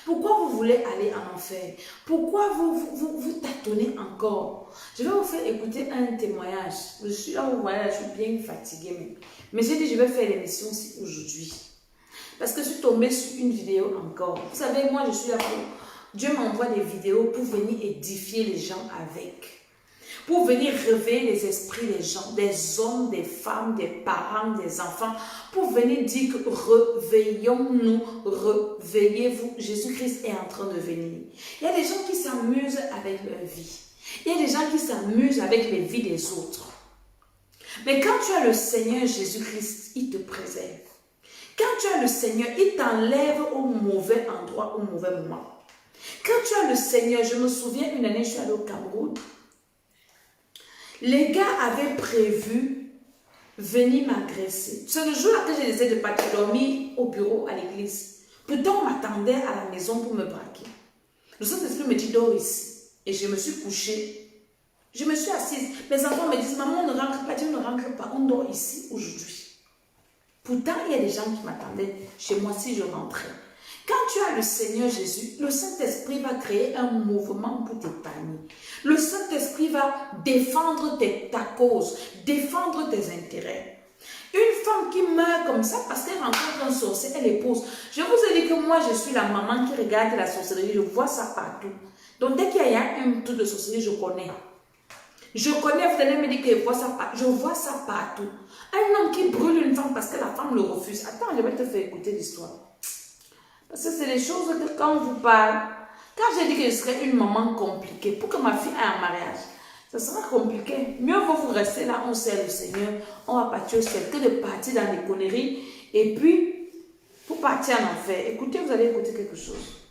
Pourquoi vous voulez aller en enfer? Pourquoi vous tâtonnez encore? Je vais vous faire écouter un témoignage. Je suis là, vous voyez, je suis bien fatiguée. Mais j'ai dit, je vais faire l'émission aussi aujourd'hui. Parce que je suis tombée sur une vidéo encore. Vous savez, moi, je suis là pour... Dieu m'envoie des vidéos pour venir édifier les gens avec. Pour venir réveiller les esprits des gens, des hommes, des femmes, des parents, des enfants, pour venir dire que réveillons-nous, réveillez-vous, Jésus-Christ est en train de venir. Il y a des gens qui s'amusent avec leur vie. Il y a des gens qui s'amusent avec les vies des autres. Mais quand tu as le Seigneur Jésus-Christ, il te préserve. Quand tu as le Seigneur, il t'enlève au mauvais endroit, au mauvais moment. Quand tu as le Seigneur, je me souviens une année, je suis allée au Cameroun. Les gars avaient prévu venir m'agresser. C'est le jour-là que j'ai décidé de partir dormir au bureau à l'église. Pourtant, on m'attendait à la maison pour me braquer. Le Saint-Esprit me dit, dors ici. Et je me suis couchée. Je me suis assise. Mes enfants me disent, maman, ne rentre pas. Dieu ne rentre pas. On dort ici aujourd'hui. Pourtant, il y a des gens qui m'attendaient chez moi si je rentrais. Quand tu as le Seigneur Jésus, le Saint-Esprit va créer un mouvement pour t'épargner. Le Saint-Esprit va défendre ta cause, défendre tes intérêts. Une femme qui meurt comme ça parce qu'elle rencontre un sorcier, elle épouse. Je vous ai dit que moi, je suis la maman qui regarde la sorcellerie, je vois ça partout. Donc, dès qu'il y a un truc de sorcellerie, je connais. Je connais, vous allez me dire que je vois ça partout. Un homme qui brûle une femme parce que la femme le refuse. Attends, je vais te faire écouter l'histoire. Parce que c'est des choses que quand vous parlez, quand j'ai dit que je serais une maman compliquée, pour que ma fille ait un mariage, ça sera compliqué. Mieux vaut vous rester là, on sert le Seigneur, on va partir au ciel, que de partir dans les conneries, et puis, pour partir en enfer. Écoutez, vous allez écouter quelque chose.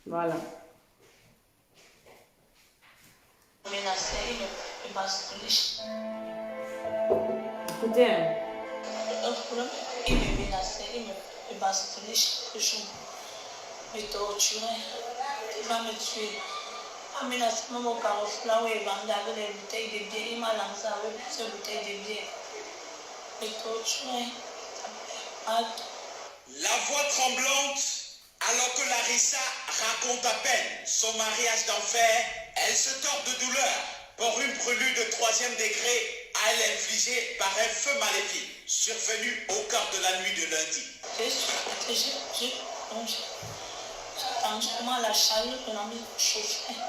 Voilà. Écoutez. Il me menaçait, il me bastonnait chaque jour, me torturait, il va me tuer. Il m'a menacé même au carrosse là où il vendait avec les bouteilles de bière, il m'a lancé avec ces bouteilles de bière. Me torturait. La voix tremblante, alors que Larissa raconte à peine son mariage d'enfer, elle se tord de douleur pour une brûlure de 3e degré à elle infligée par un feu maléfique survenu au cœur de la nuit de lundi. J'ai entendu comment la chaleur de la nuit chauffait.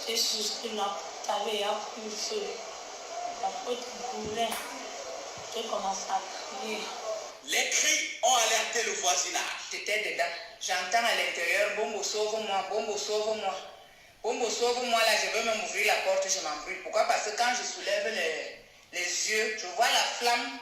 J'ai souscrit la porte avait pris le feu. La porte brûlait. J'ai commencé à crier. Les cris ont alerté le voisinage. J'étais dedans. J'entends à l'intérieur, Bombo, sauve-moi, Bombo, sauve-moi. Bombo, sauve-moi, là, je veux même ouvrir la porte, je m'en brûle. Pourquoi? Parce que quand je soulève les yeux, je vois la flamme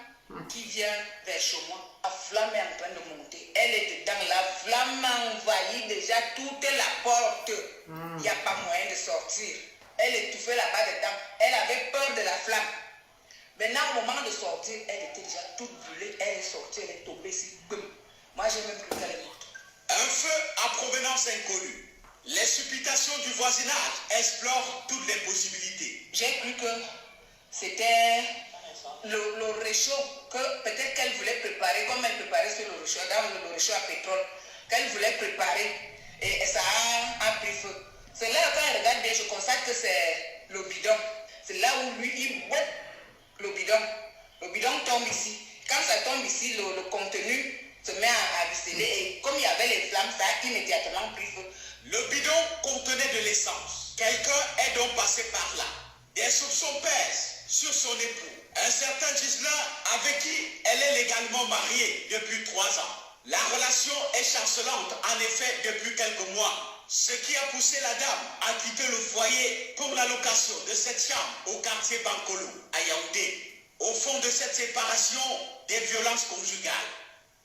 qui vient vers chez moi. La flamme est en train de monter. Elle est dedans. La flamme a envahi déjà toute la porte. Il n'y a pas moyen de sortir. Elle étouffait là-bas dedans. Elle avait peur de la flamme. Maintenant, au moment de sortir, elle était déjà toute brûlée. Elle est sortie, elle est tombée ici. Boum. Moi, j'ai même cru qu'elle est morte. Un feu à provenance inconnue. Les supputations du voisinage explorent toutes les possibilités. J'ai cru que c'était le réchaud que peut-être qu'elle voulait préparer, comme elle préparait sur le réchaud, dans le réchaud à pétrole, qu'elle voulait préparer et ça a pris feu. C'est là quand elle regarde bien, je constate que c'est le bidon. C'est là où lui, il botte le bidon. Le bidon tombe ici. Quand ça tombe ici, le contenu se met à ruisseler et comme il y avait les flammes, ça a immédiatement pris feu. Le bidon contenait de l'essence. Quelqu'un est donc passé par là. Des soupçons pèsent sur son époux, un certain Gislain avec qui elle est légalement mariée depuis 3 ans. La relation est chancelante en effet depuis quelques mois. Ce qui a poussé la dame à quitter le foyer pour la location de cette chambre au quartier Bankolo, à Yaoundé. Au fond de cette séparation, des violences conjugales.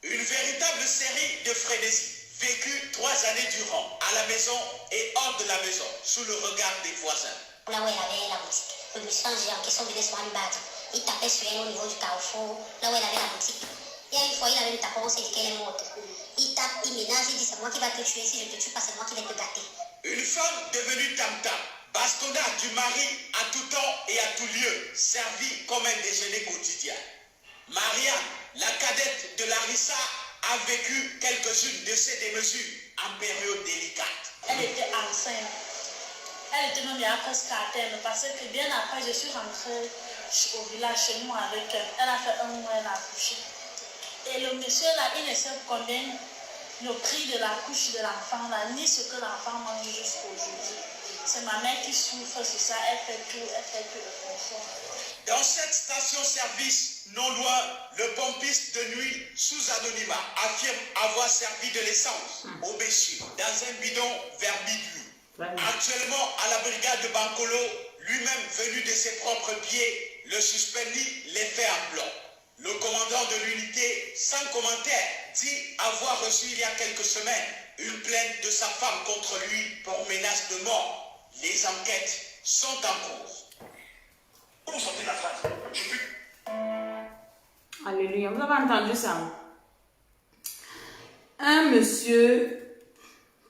Une véritable série de frénésies, vécues 3 années durant, à la maison et hors de la maison, sous le regard des voisins. Là où elle avait la boutique, le monsieur en question venait souvent lui battre. Il tapait sur elle au niveau du carrefour, là où elle avait la boutique. Et une fois, il avait le tapon, on s'est dit qu'elle est morte. Il tape, il ménage, il dit c'est moi qui va te tuer, si je te tue pas, c'est moi qui vais te gâter. Une femme devenue tam-tam, bastonnade du mari à tout temps et à tout lieu, servie comme un déjeuner quotidien. Marianne, la cadette de Larissa, a vécu quelques-unes de ces démesures en période délicate. Elle était enceinte. Elle était même presque à terme parce que bien après, je suis rentrée au village chez nous avec elle. Elle a fait 1 mois, elle a accouché. Et le monsieur là, il ne sait combien le prix de la couche de l'enfant là, ni ce que l'enfant mange jusqu'aujourd'hui. C'est ma mère qui souffre sur ça, elle fait tout le confort. Dans cette station-service, non loin, le pompiste de nuit, sous anonymat, affirme avoir servi de l'essence au Béchu, dans un bidon vers minuit. Actuellement, à la brigade de Bankolo, lui-même venu de ses propres pieds, le suspect nie les faits en blanc. Le commandant de l'unité, sans commentaire, dit avoir reçu il y a quelques semaines une plainte de sa femme contre lui pour menace de mort. Les enquêtes sont en cours. Vous sortez la phrase. Alléluia. Vous avez entendu ça? Un monsieur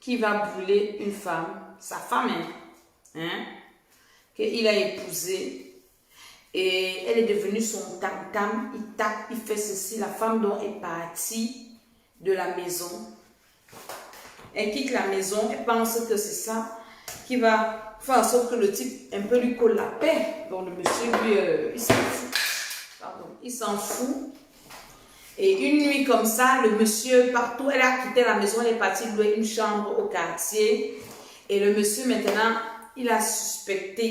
qui va brûler une femme, sa femme, qu'il a épousée. Et elle est devenue son tam-tam, il tape, il fait ceci. La femme dont est partie de la maison. Elle quitte la maison, elle pense que c'est ça qui va faire en sorte que le type un peu lui colle la paix. Donc le monsieur, lui, il s'en fout. Pardon, il s'en fout. Et une nuit comme ça, le monsieur, partout, elle a quitté la maison, elle est partie louer une chambre au quartier. Et le monsieur, maintenant, il a suspecté,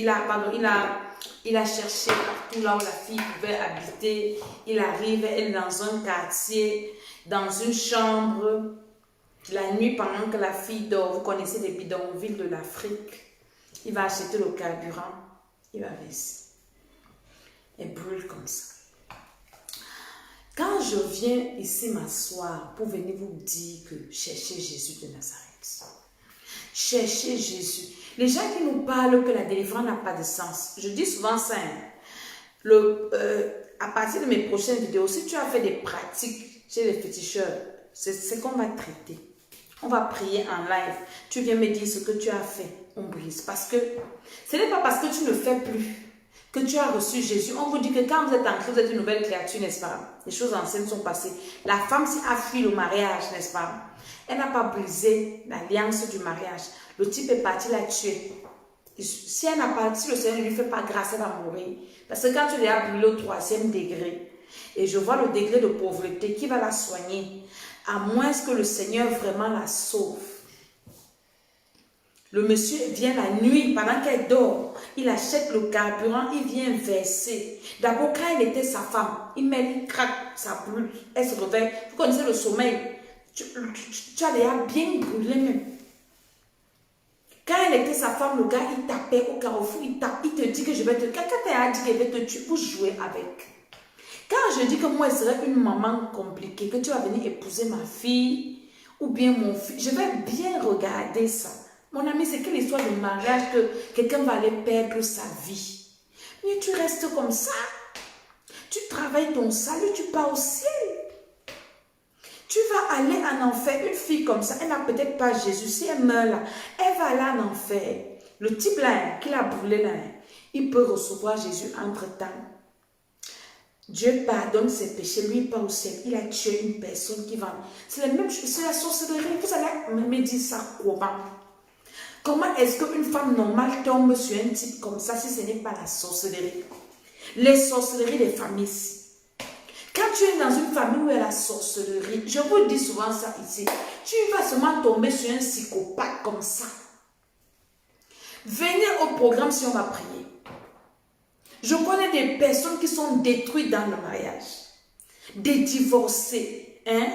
il a cherché partout là où la fille pouvait habiter. Il arrive, elle est dans un quartier, dans une chambre, la nuit pendant que la fille dort. Vous connaissez les bidonvilles de l'Afrique. Il va acheter le carburant, il va verser. Elle brûle comme ça. Quand je viens ici m'asseoir pour venir vous dire que cherchez Jésus de Nazareth. Cherchez Jésus. Les gens qui nous parlent que la délivrance n'a pas de sens. Je dis souvent ça. À partir de mes prochaines vidéos, si tu as fait des pratiques chez les féticheurs, c'est ce qu'on va traiter. On va prier en live. Tu viens me dire ce que tu as fait. On brise. Parce que ce n'est pas parce que tu ne fais plus que tu as reçu Jésus. On vous dit que quand vous êtes en Christ, vous êtes une nouvelle créature, n'est-ce pas? Les choses anciennes sont passées. La femme a fui le mariage, n'est-ce pas? Elle n'a pas brisé l'alliance du mariage. Le type est parti la tuer. Si elle n'a pas, si le Seigneur ne lui fait pas grâce, elle va mourir. Parce que quand tu l'as brûlé au 3e degré, et je vois le degré de pauvreté, qui va la soigner? À moins que le Seigneur vraiment la sauve. Le monsieur vient la nuit, pendant qu'elle dort, il achète le carburant, il vient verser. D'abord, quand elle était sa femme, il met, il craque, ça brûle, elle se réveille. Vous connaissez le sommeil. Tu as déjà bien brûlé même. Quand elle était sa femme, le gars, il tapait au carrefour, il tape, il te dit que je vais te... Quand elle dit qu'il va te tuer, pour jouer avec. Quand je dis que moi, je serais une maman compliquée, que tu vas venir épouser ma fille, ou bien mon fils, je vais bien regarder ça. Mon ami, c'est quelle histoire de mariage que quelqu'un va aller perdre sa vie. Mais tu restes comme ça. tu travailles ton salut, tu pars au ciel. Tu vas aller en enfer. Une fille comme ça, elle n'a peut-être pas Jésus. Si elle meurt là, elle va aller en enfer. Le type là, qui l'a brûlé là, il peut recevoir Jésus entre-temps. Dieu pardonne ses péchés, lui il part au ciel. Il a tué une personne qui va... C'est la même chose, c'est la sorcellerie. Vous allez me dire ça comment? Comment est-ce qu'une femme normale tombe sur un type comme ça si ce n'est pas la sorcellerie? Les sorcelleries des familles ici. Quand tu es dans une famille où il y a la sorcellerie, je vous dis souvent ça ici, tu vas seulement tomber sur un psychopathe comme ça. Venez au programme si on va prier. Je connais des personnes qui sont détruites dans le mariage, des divorcés, hein?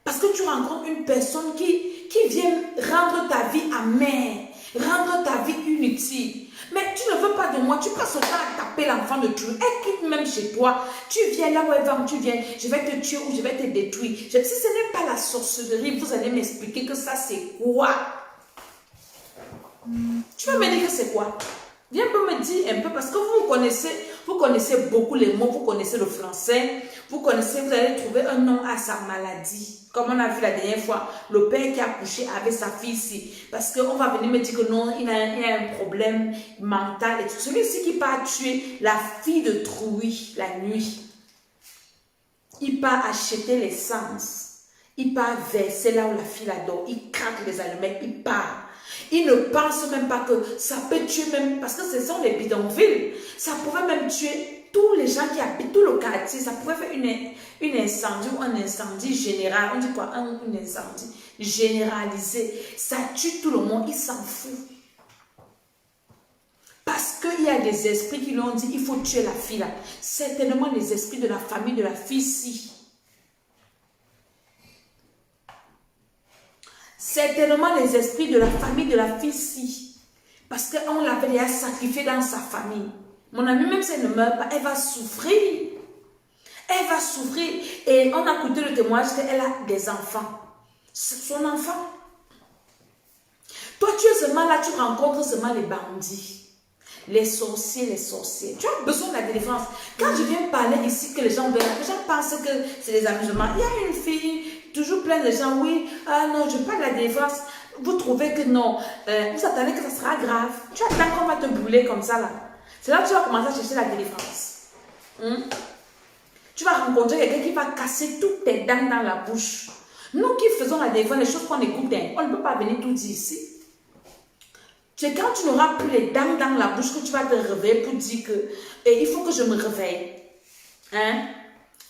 Parce que tu rencontres une personne qui vient rendre ta vie amère, rendre ta vie inutile. Mais tu ne veux pas de moi, tu passes au temps à taper l'enfant de Dieu. Elle quitte même chez toi. Tu viens là où elle va, tu viens, je vais te tuer ou je vais te détruire. Si ce n'est pas la sorcellerie, vous allez m'expliquer que ça c'est quoi? Tu vas me dire que c'est quoi? Viens me dire un peu, parce que vous connaissez beaucoup les mots, vous connaissez le français, vous allez trouver un nom à sa maladie. Comme on a vu la dernière fois, le père qui a couché avec sa fille ici. Parce qu'on va venir me dire que non, il a un problème mental et tout. Celui-ci qui part tuer la fille de Trouy la nuit. Il part acheter l'essence. Il part verser là où la fille adore. Il craque les allumettes, il part. Il ne pense même pas que ça peut tuer même, parce que ce sont les bidonvilles. Ça pouvait même tuer tous les gens qui habitent, tout le quartier. Ça pouvait faire une incendie ou un incendie général. On dit quoi? Un incendie généralisé. Ça tue tout le monde, il s'en fout. Parce qu'il y a des esprits qui lui ont dit, il faut tuer la fille là. Certainement les esprits de la famille de la fille-ci. Certainement les esprits de la famille de la fille-ci. Parce qu'on l'avait déjà sacrifié dans sa famille. Mon amie, même si elle ne meurt pas, elle va souffrir. Elle va souffrir. Et on a écouté le témoignage qu'elle a des enfants. C'est son enfant. Toi, tu es seulement là, tu rencontres seulement les bandits. Les sorciers. Tu as besoin de la délivrance. Quand je viens parler ici, que les gens pensent que c'est des amusements. Il y a une fille... Toujours plein de gens, oui, non, je parle de la défense. Vous trouvez que non, vous attendez que ça sera grave. Tu attends qu'on va te brûler comme ça là. C'est là que tu vas commencer à chercher la délivrance. Tu vas rencontrer quelqu'un qui va casser toutes tes dents dans la bouche. Nous qui faisons la défense, les choses qu'on écoute, on ne peut pas venir tout dire ici. C'est quand tu n'auras plus les dents dans la bouche que tu vas te réveiller pour dire que il faut que je me réveille. Hein?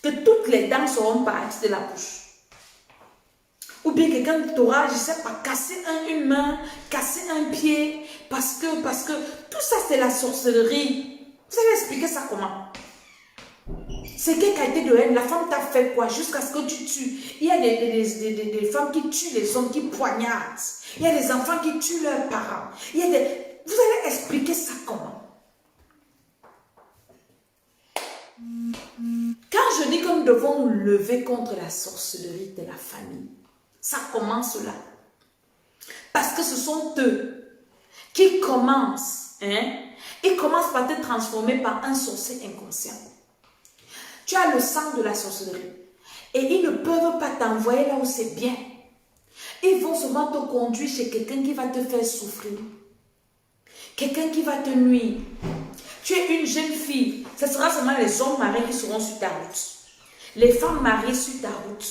Que toutes les dents seront parties de la bouche. Ou bien quelqu'un t'aura, je ne sais pas, cassé une main, cassé un pied, parce que tout ça c'est la sorcellerie. Vous allez expliquer ça comment? C'est quelle qualité de haine? La femme t'a fait quoi jusqu'à ce que tu tues? Il y a des femmes qui tuent les hommes, qui poignardent. Il y a des enfants qui tuent leurs parents. Vous allez expliquer ça comment? Quand je dis que nous devons nous lever contre la sorcellerie de la famille, ça commence là. Parce que ce sont eux qui commencent. Ils commencent par te transformer par un sorcier inconscient. Tu as le sang de la sorcellerie. Et ils ne peuvent pas t'envoyer là où c'est bien. Ils vont souvent te conduire chez quelqu'un qui va te faire souffrir. Quelqu'un qui va te nuire. Tu es une jeune fille. Ce sera seulement les hommes mariés qui seront sur ta route. Les femmes mariées sur ta route.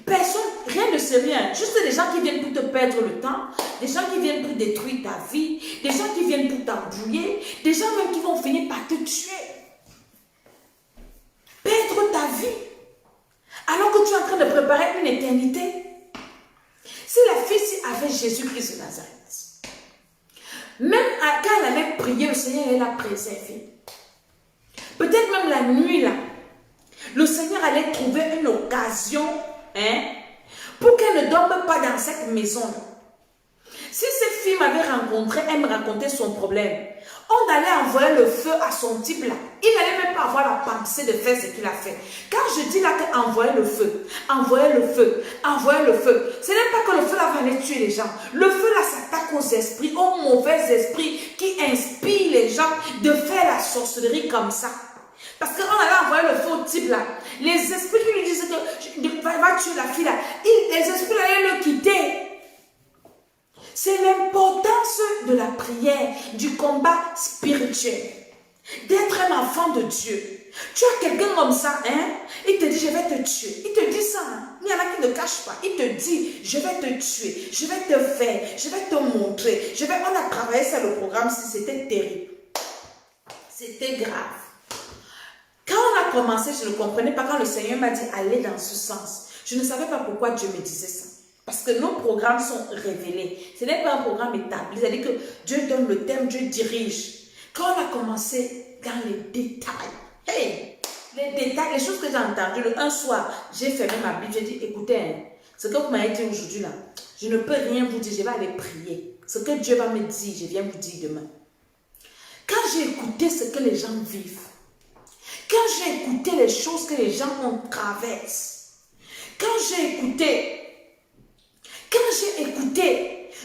Personne, rien de sérieux, juste des gens qui viennent pour te perdre le temps, des gens qui viennent pour détruire ta vie, des gens qui viennent pour t'embrouiller, des gens même qui vont finir par te tuer. Perdre ta vie, alors que tu es en train de préparer une éternité. Si la fille avait Jésus-Christ de Nazareth, même quand elle avait prié, le Seigneur elle l'a préservée. Peut-être même la nuit là, le Seigneur allait trouver une occasion pour qu'elle ne dorme pas dans cette maison. Si cette fille m'avait rencontré, elle me racontait son problème. On allait envoyer le feu à son type là. Il n'allait même pas avoir la pensée de faire ce qu'il a fait. Quand je dis là qu'envoyer le feu, envoyer le feu, envoyer le feu, ce n'est pas que le feu là va aller tuer les gens. Le feu là s'attaque aux esprits, aux mauvais esprits qui inspirent les gens de faire la sorcellerie comme ça. Parce qu'on allait envoyer le faux type là. Les esprits qui lui disaient que va tuer la fille là, les esprits allaient le quitter. C'est l'importance de la prière, du combat spirituel. D'être un enfant de Dieu. Tu as quelqu'un comme ça, hein? Il te dit, je vais te tuer. Il te dit ça, hein? Il y en a qui ne cachent pas. Il te dit, je vais te tuer, je vais te faire, je vais te montrer. On a travaillé ça, le programme, c'était terrible. C'était grave. Quand on a commencé, je ne comprenais pas. Quand le Seigneur m'a dit, allez dans ce sens. Je ne savais pas pourquoi Dieu me disait ça. Parce que nos programmes sont révélés. Ce n'est pas un programme établi. C'est-à-dire que Dieu donne le thème, Dieu dirige. Quand on a commencé dans les détails, les détails, les choses que j'ai entendues, un soir, j'ai fermé ma Bible, j'ai dit, écoutez, hein, ce que vous m'avez dit aujourd'hui là, je ne peux rien vous dire, je vais aller prier. Ce que Dieu va me dire, je viens vous dire demain. Quand j'ai écouté ce que les gens vivent, quand j'ai écouté les choses que les gens ont traversées, quand j'ai écouté,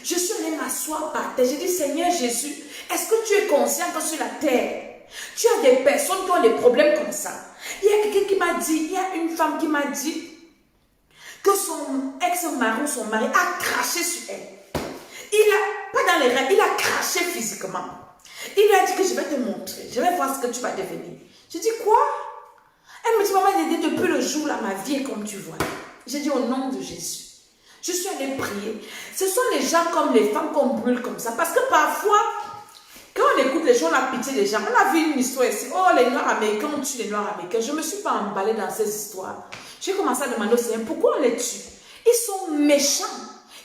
je suis allée m'asseoir par terre. J'ai dit, Seigneur Jésus, est-ce que tu es conscient que sur la terre, tu as des personnes qui ont des problèmes comme ça? Il y a quelqu'un qui m'a dit, il y a une femme qui m'a dit que son ex-mari ou son mari a craché sur elle. Pas dans les rêves, il a craché physiquement. Il lui a dit que je vais te montrer, je vais voir ce que tu vas devenir. Je dis, quoi? Elle me dit, maman, j'ai dit, depuis le jour là, ma vie est comme tu vois. J'ai dit, au nom de Jésus. Je suis allée prier. Ce sont les gens comme les femmes qu'on brûle comme ça. Parce que parfois, quand on écoute les gens, on a pitié des gens. On a vu une histoire ici. Oh, les Noirs américains, on tue les Noirs américains. Je ne me suis pas emballée dans ces histoires. J'ai commencé à demander au Seigneur, pourquoi on les tue? Ils sont méchants.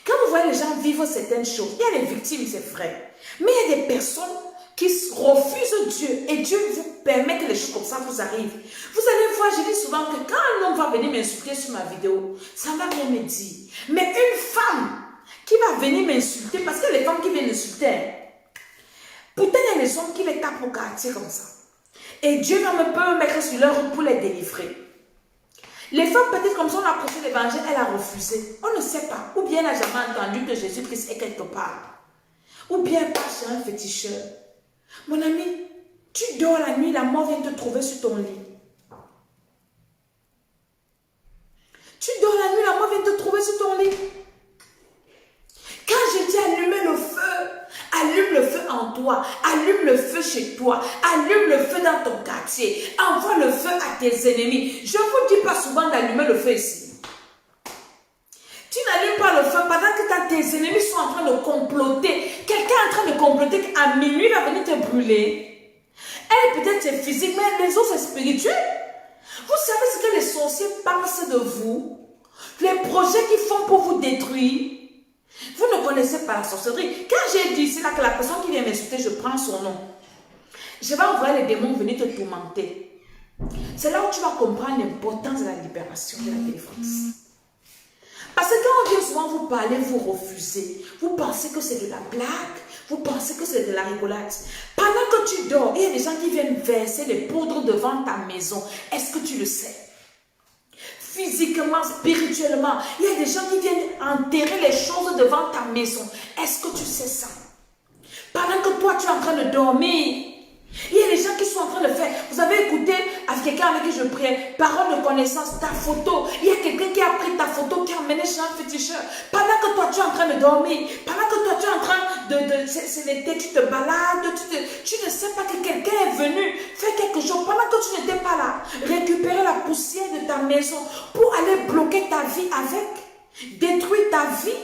Quand vous voyez les gens vivre certaines choses, il y a des victimes, c'est vrai. Mais il y a des personnes qui refusent Dieu. Et Dieu vous permet que les choses comme ça vous arrivent. Vous allez voir, je dis souvent que quand un homme va venir m'insulter sur ma vidéo, ça ne va rien me dire. Mais une femme qui va venir m'insulter, parce que les femmes qui viennent m'insulter, pourtant il y a des hommes qui les tapent au quartier comme ça. Et Dieu peut me mettre sur leur route pour les délivrer. Les femmes peut-être comme ça, on a prêché l'évangile, elle a refusé. On ne sait pas. Ou bien elle n'a jamais entendu que Jésus-Christ est quelque part. Ou bien elle passe chez un féticheur. Mon ami, tu dors la nuit, la mort vient te trouver sur ton lit. Tu dors la nuit, la mort vient te trouver sur ton lit. Quand je dis allume le feu en toi, allume le feu chez toi, allume le feu dans ton quartier, envoie le feu à tes ennemis. Je ne vous dis pas souvent d'allumer le feu ici. Tu n'allumes pas le feu pendant que tes ennemis sont en train de comploter. Quelqu'un est en train de comploter qu'à minuit il va venir te brûler. Elle peut-être c'est physique, mais les autres c'est spirituel. Vous savez ce que les sorciers pensent de vous? Les projets qu'ils font pour vous détruire. Vous ne connaissez pas la sorcellerie. Quand j'ai dit c'est là que la personne qui vient m'insulter, je prends son nom. Je vais envoyer les démons venir te tourmenter. C'est là où tu vas comprendre l'importance de la libération, de la délivrance. Parce que quand on vient souvent vous parler, vous refusez. Vous pensez que c'est de la blague. Vous pensez que c'est de la rigolade. Pendant que tu dors, il y a des gens qui viennent verser les poudres devant ta maison. Est-ce que tu le sais? Physiquement, spirituellement, il y a des gens qui viennent enterrer les choses devant ta maison. Est-ce que tu sais ça? Pendant que toi, tu es en train de dormir, il y a des gens qui sont en train de faire. Vous avez écouté avec quelqu'un avec qui je priais, parole de connaissance, ta photo. Il y a quelqu'un qui a pris ta photo, qui a emmené chez un féticheur. Pendant que toi, tu es en train de dormir, pendant que toi, tu es en train c'est l'été, tu te balades, tu ne sais pas que quelqu'un est venu faire quelque chose. Pendant que tu n'étais pas là, récupérer la poussière de ta maison pour aller bloquer ta vie avec, détruire ta vie.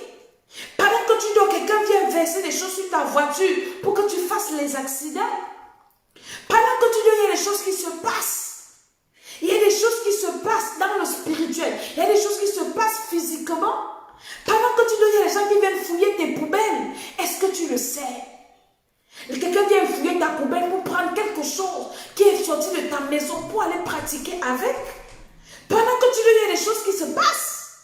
Pendant que tu dors, quelqu'un vient verser des choses sur ta voiture pour que tu fasses les accidents. Pendant que tu dors, il y a des choses qui se passent. Il y a des choses qui se passent dans le spirituel. Il y a des choses qui se passent physiquement. Pendant que tu dors, il y a des gens qui viennent fouiller tes poubelles. Est-ce que tu le sais? Quelqu'un vient fouiller ta poubelle pour prendre quelque chose qui est sorti de ta maison pour aller pratiquer avec. Pendant que tu dors, il y a des choses qui se passent.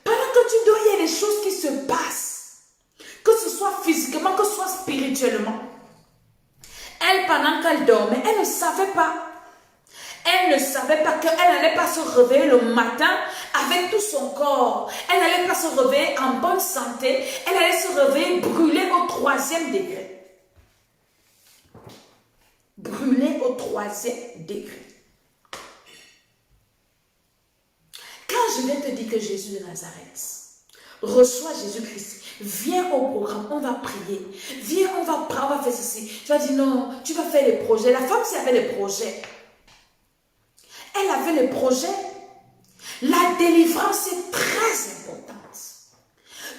Pendant que tu dors, il y a des choses qui se passent. Que ce soit physiquement, que ce soit spirituellement. Elle, pendant qu'elle dormait, elle ne savait pas. Elle ne savait pas qu'elle n'allait pas se réveiller le matin avec tout son corps. Elle n'allait pas se réveiller en bonne santé. Elle allait se réveiller brûlée au 3e degré. brûlé au 3e degré. Quand je viens te dire que Jésus de Nazareth, reçois Jésus-Christ, viens au programme, on va prier, viens, on va faire ceci. Tu vas dire non, tu vas faire les projets. La femme, si elle avait les projets, elle avait les projets. La délivrance est très importante.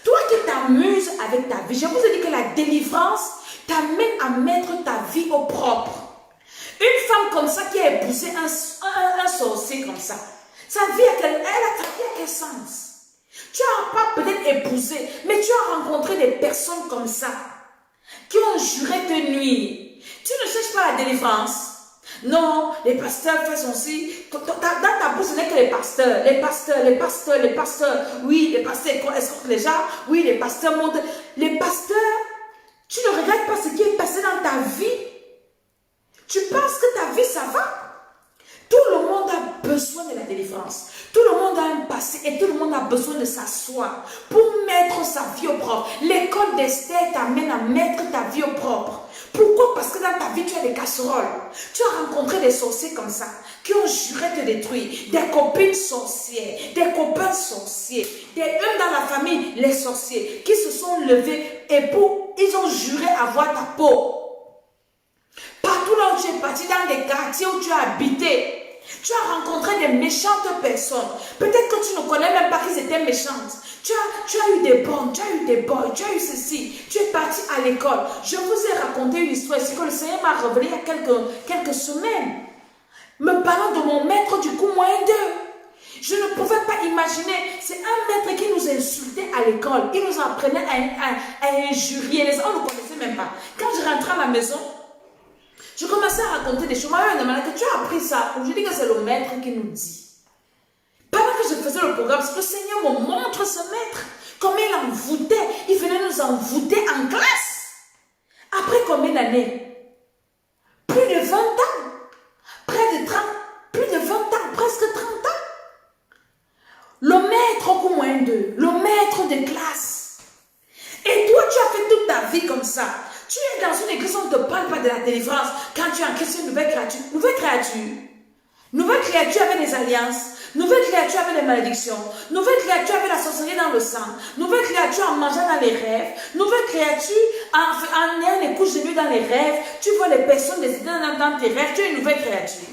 Toi qui t'amuses avec ta vie, je vous ai dit que la délivrance t'amène à mettre ta vie au propre. Une femme comme ça qui a épousé un sorcier comme ça, sa vie a quel sens? Tu n'as pas peut-être épousé, mais tu as rencontré des personnes comme ça qui ont juré te nuire. Tu ne cherches pas la délivrance. Non, les pasteurs font ceci. Dans ta bouche, ce n'est que les pasteurs. Les pasteurs. Oui, les pasteurs escortent les gens. Oui, les pasteurs montent. Les pasteurs, tu ne regardes pas ce qui est passé dans ta vie. Tu penses que ta vie, ça va? Tout le monde a besoin de la délivrance. Tout le monde a un passé et tout le monde a besoin de s'asseoir pour mettre sa vie au propre. L'école d'Esther t'amène à mettre ta vie au propre. Pourquoi? Parce que dans ta vie, tu as des casseroles. Tu as rencontré des sorciers comme ça, qui ont juré te détruire. Des copines sorcières, des copains sorciers, même dans la famille, les sorciers, qui se sont levés et ils ont juré avoir ta peau. Partout là où tu es parti, dans des quartiers où tu as habité, tu as rencontré des méchantes personnes. Peut-être que tu ne connais même pas qu'ils étaient méchantes. Tu as eu des bonnes, tu as eu des boys, tu as eu ceci. Tu es parti à l'école. Je vous ai raconté une histoire ici que le Seigneur m'a révélé il y a quelques semaines. Me parlant de mon maître du coup moins 2. Je ne pouvais pas imaginer. C'est un maître qui nous insultait à l'école. Il nous apprenait à injurier. Les gens ne connaissaient même pas. Quand je rentrais à la maison, je commençais à raconter des choses. Moi, je me demandais que tu as appris ça. Je dis que c'est le maître qui nous dit. Pendant que je faisais le programme, le Seigneur me montre ce maître. Comment il envoûtait. Il venait nous envoûter en classe. Après combien d'années? Plus de 20 ans. Près de 30. Plus de 20 ans. Presque 30 ans. Le maître au coup moins 2. Le maître de classe. Et toi, tu as fait toute ta vie comme ça. Tu es dans une église où on ne te parle pas de la délivrance. Quand tu es en question de nouvelle créature. Nouvelle créature avec des alliances. Nouvelle créature avec des malédictions. Nouvelle créature avec la sorcellerie dans le sang. Nouvelle créature en mangeant dans les rêves. Nouvelle créature en ayant les couches de nuit dans les rêves. Tu vois les personnes décédées dans tes rêves. Tu es une nouvelle créature.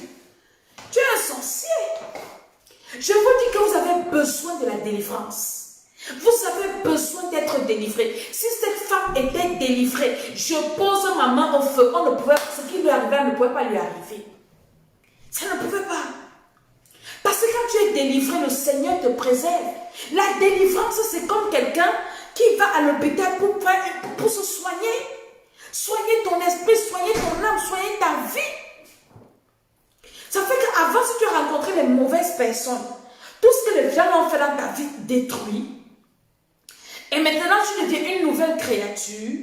Tu es un sorcier. Je vous dis que vous avez besoin de la délivrance. Vous avez besoin d'être délivré. Si cette femme était délivrée, je pose ma main au feu. Ce qui lui arrivait ne pouvait pas lui arriver. Ça ne pouvait pas. Parce que quand tu es délivré, le Seigneur te préserve. La délivrance, c'est comme quelqu'un qui va à l'hôpital pour se soigner. Soigner ton esprit, soigner ton âme, soigner ta vie. Ça fait qu'avant, si tu as rencontré les mauvaises personnes, tout ce que les gens ont fait dans ta vie détruit. Et maintenant, tu deviens une nouvelle créature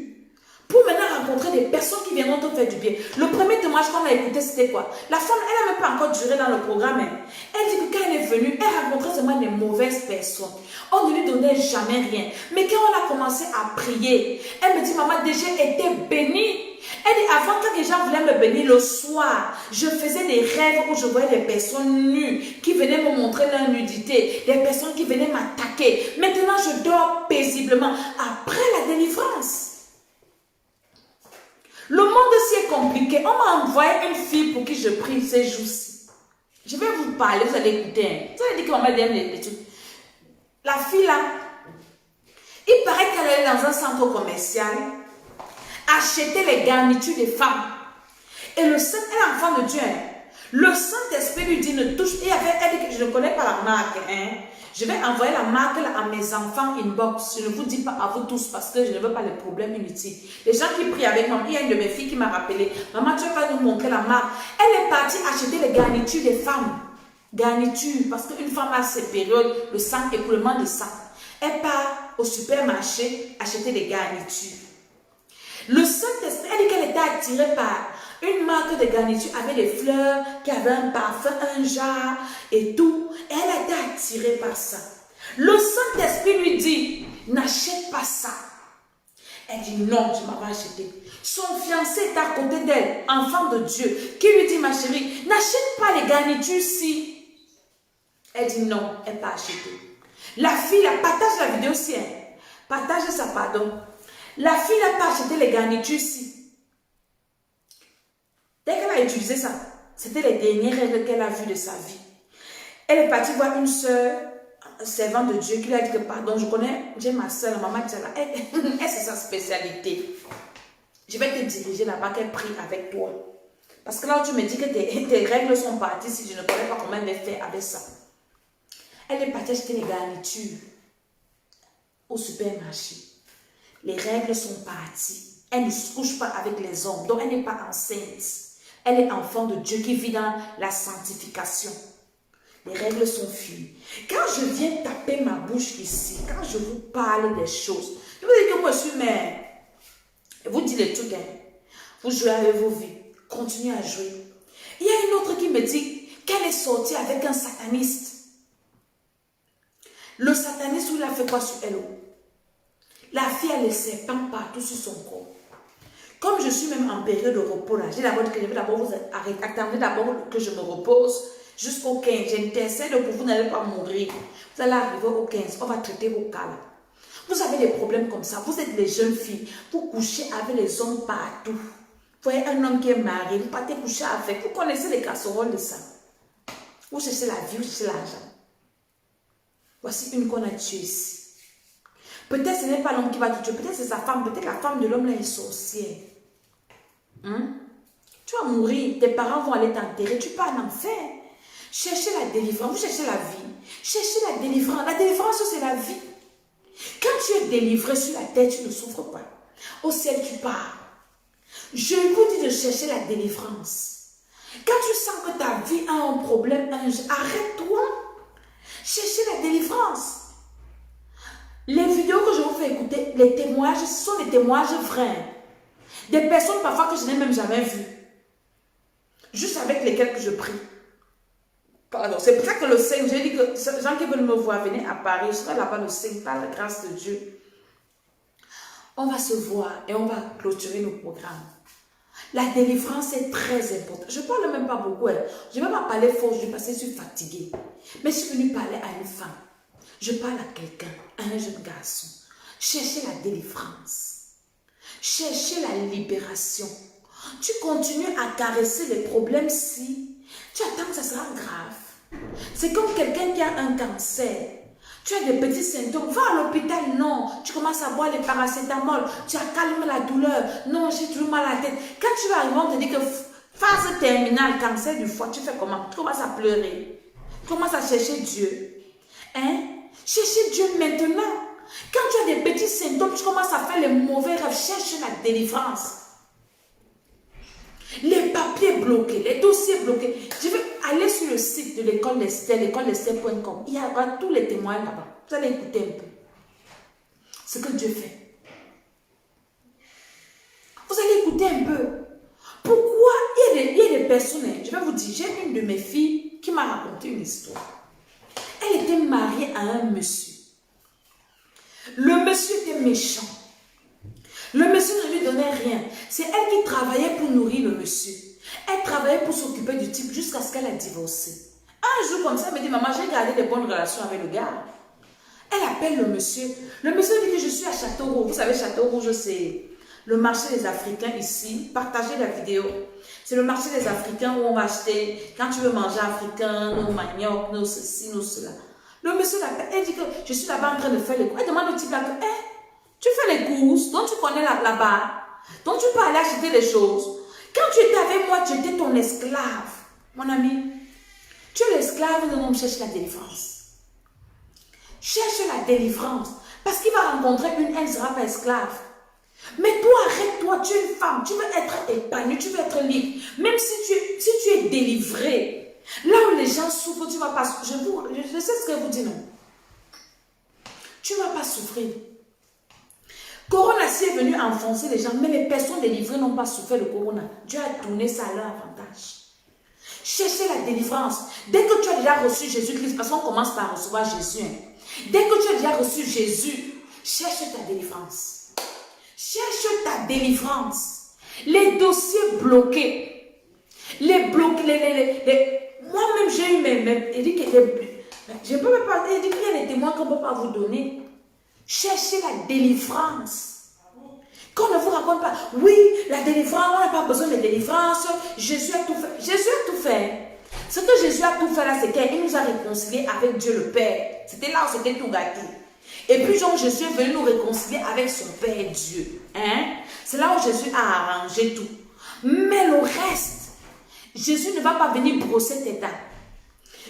pour maintenant rencontrer des personnes qui viendront te faire du bien. Le premier témoignage qu'on a écouté, c'était quoi? La femme, elle n'a même pas encore duré dans le programme. Elle dit que quand elle est venue, elle rencontrait seulement des mauvaises personnes. On ne lui donnait jamais rien. Mais quand on a commencé à prier, elle me dit, maman, déjà été bénie. Elle dit, avant, quand les gens voulaient me bénir le soir, je faisais des rêves où je voyais des personnes nues qui venaient me montrer leur nudité, des personnes qui venaient m'attaquer. Maintenant, je dors paisiblement après la délivrance. Le monde aussi est compliqué. On m'a envoyé une fille pour qui je prie ces jours-ci. Je vais vous parler, vous allez écouter. Vous allez dire que maman aime les trucs. La fille là, il paraît qu'elle est dans un centre commercial, acheter les garnitures des femmes. Et le Saint, elle est enfant de Dieu. Le Saint-Esprit lui dit, ne touche. Et elle dit que je ne connais pas la marque. Je vais envoyer la marque là, à mes enfants inbox. Je ne vous dis pas à vous tous parce que je ne veux pas les problèmes inutiles. Les gens qui prient avec moi, il y a une de mes filles qui m'a rappelé. Maman, tu vas nous montrer la marque. Elle est partie acheter les garnitures des femmes. Garnitures, parce qu'une femme a ses périodes, le sang, écoulement de sang. Elle part au supermarché acheter des garnitures. Le Saint-Esprit, elle dit qu'elle était attirée par une marque de garniture avec des fleurs, qui avait un parfum, un jar et tout. Et elle a été attirée par ça. Le Saint-Esprit lui dit, n'achète pas ça. Elle dit non, tu m'avais acheté. Son fiancé est à côté d'elle, enfant de Dieu, qui lui dit, ma chérie, n'achète pas les garnitures-ci. Elle dit non, elle n'a pas acheté. La fille, la partage la vidéo si elle partage ça, pardon. La fille n'a pas acheté les garnitures-ci. Dès qu'elle a utilisé ça, c'était les dernières règles qu'elle a vues de sa vie. Elle est partie voir une soeur, servante de Dieu, qui lui a dit que pardon, je connais, j'ai ma soeur, la maman, elle c'est sa spécialité. Je vais te diriger là-bas, qu'elle prie avec toi. Parce que là où tu me dis que tes règles sont parties, si je ne connais pas comment elle va faire avec ça. Elle est partie acheter les garnitures au supermarché. Les règles sont parties. Elle ne se couche pas avec les hommes, donc elle n'est pas enceinte. Elle est enfant de Dieu qui vit dans la sanctification. Les règles sont finies. Quand je viens taper ma bouche ici, quand je vous parle des choses, je vous dis que moi je suis mère. Je vous dis les trucs, hein. Vous jouez avec vos vies. Continuez à jouer. Il y a une autre qui me dit qu'elle est sortie avec un sataniste. Le sataniste, il a fait quoi sur elle? La fille a les serpents partout sur son corps. Comme je suis même en période de repos là, j'ai d'abord dit que je vais d'abord vous arrêter. Attendez d'abord que je me repose jusqu'au 15. J'intercède pour vous n'allez pas mourir. Vous allez arriver au 15. On va traiter vos cas là. Vous avez des problèmes comme ça. Vous êtes les jeunes filles. Vous couchez avec les hommes partout. Vous voyez un homme qui est marié. Vous partez coucher avec. Vous connaissez les casseroles de ça. Vous cherchez la vie, vous cherchez l'argent. Voici une qu'on a tuée ici. Peut-être ce n'est pas l'homme qui va te tuer. Peut-être c'est sa femme. Peut-être la femme de l'homme là est sorcière. Tu vas mourir. Tes parents vont aller t'enterrer. Tu pars en enfer. Cherchez la délivrance. Vous cherchez la vie. Cherchez la délivrance. La délivrance, c'est la vie. Quand tu es délivré sur la terre, tu ne souffres pas. Au ciel, tu pars. Je vous dis de chercher la délivrance. Quand tu sens que ta vie a un problème, arrête-toi. Cherchez la délivrance. Les vidéos que je vous fais écouter, les témoignages, ce sont des témoignages vrais. Des personnes parfois que je n'ai même jamais vues. Juste avec lesquelles que je prie. Pardon, c'est pour ça que le 5, j'ai dit que les gens qui veulent me voir venir à Paris, je serai là-bas le 5 par la grâce de Dieu. On va se voir et on va clôturer nos programmes. La délivrance est très importante. Je ne parle même pas beaucoup. Je ne vais pas parler fort parce que je suis fatiguée. Mais je suis venue parler à une femme. Je parle à quelqu'un, à un jeune garçon. Cherchez la délivrance. Cherchez la libération. Tu continues à caresser les problèmes si tu attends que ça sera grave. C'est comme quelqu'un qui a un cancer. Tu as des petits symptômes. Va à l'hôpital, non. Tu commences à boire les paracétamol. Tu calmes la douleur. Non, j'ai toujours mal à la tête. Quand tu vas arriver, on te dit que phase terminale, cancer du foie, tu fais comment? Tu commences à pleurer. Tu commences à chercher Dieu. Cherchez Dieu maintenant. Quand tu as des petits symptômes, tu commences à faire les mauvais rêves. Cherche la délivrance. Les papiers bloqués, les dossiers bloqués. Je vais aller sur le site de l'école d'Esther, l'écoledesther.com. Il y aura tous les témoins là-bas. Vous allez écouter un peu ce que Dieu fait. Vous allez écouter un peu. Pourquoi il y a des personnes, je vais vous dire, j'ai une de mes filles qui m'a raconté une histoire. Elle était mariée à un monsieur. Le monsieur était méchant. Le monsieur ne lui donnait rien. C'est elle qui travaillait pour nourrir le monsieur. Elle travaillait pour s'occuper du type jusqu'à ce qu'elle a divorcé. Un jour comme ça, elle me dit, maman, j'ai gardé des bonnes relations avec le gars. Elle appelle le monsieur. Le monsieur dit que je suis à Château-Rouge. Vous savez, Château-Rouge, c'est le marché des Africains ici. Partagez la vidéo. C'est le marché des Africains où on va acheter, quand tu veux manger africain, nos manioc, nos ceci, nos cela. Le monsieur l'appelle. Elle dit que je suis là-bas en train de faire les courses. Elle demande au type là que, tu fais les courses, donc tu connais là-bas, donc tu peux aller acheter les choses. Quand tu étais avec moi, tu étais ton esclave. Mon ami, tu es l'esclave de l'homme, cherche la délivrance. Cherche la délivrance. Parce qu'il va rencontrer une, elle ne sera pas esclave. Mais toi, arrête-toi, tu es une femme, tu veux être épanouie, tu veux être libre. Même si tu es délivré, là où les gens souffrent, tu ne vas pas souffrir. Je sais ce que vous dites, non. Tu ne vas pas souffrir. Corona est venu enfoncer les gens, mais les personnes délivrées n'ont pas souffert le corona. Dieu a tourné ça à leur avantage. Cherchez la délivrance. Dès que tu as déjà reçu Jésus-Christ, parce qu'on commence par recevoir Jésus. Dès que tu as déjà reçu Jésus, cherche ta délivrance. Cherche ta délivrance. Les dossiers bloqués. Moi-même, j'ai eu il dit que je ne peux même pas, il dit qu'il y a des témoins qu'on ne peut pas vous donner. Cherchez la délivrance. Qu'on ne vous raconte pas, oui, la délivrance, on n'a pas besoin de délivrance, Jésus a tout fait. Jésus a tout fait. Ce que Jésus a tout fait là, c'est qu'il nous a réconciliés avec Dieu le Père. C'était là où c'était tout gâté. Et puis donc Jésus est venu nous réconcilier avec son Père Dieu. Hein? C'est là où Jésus a arrangé tout. Mais le reste, Jésus ne va pas venir brosser tes dents.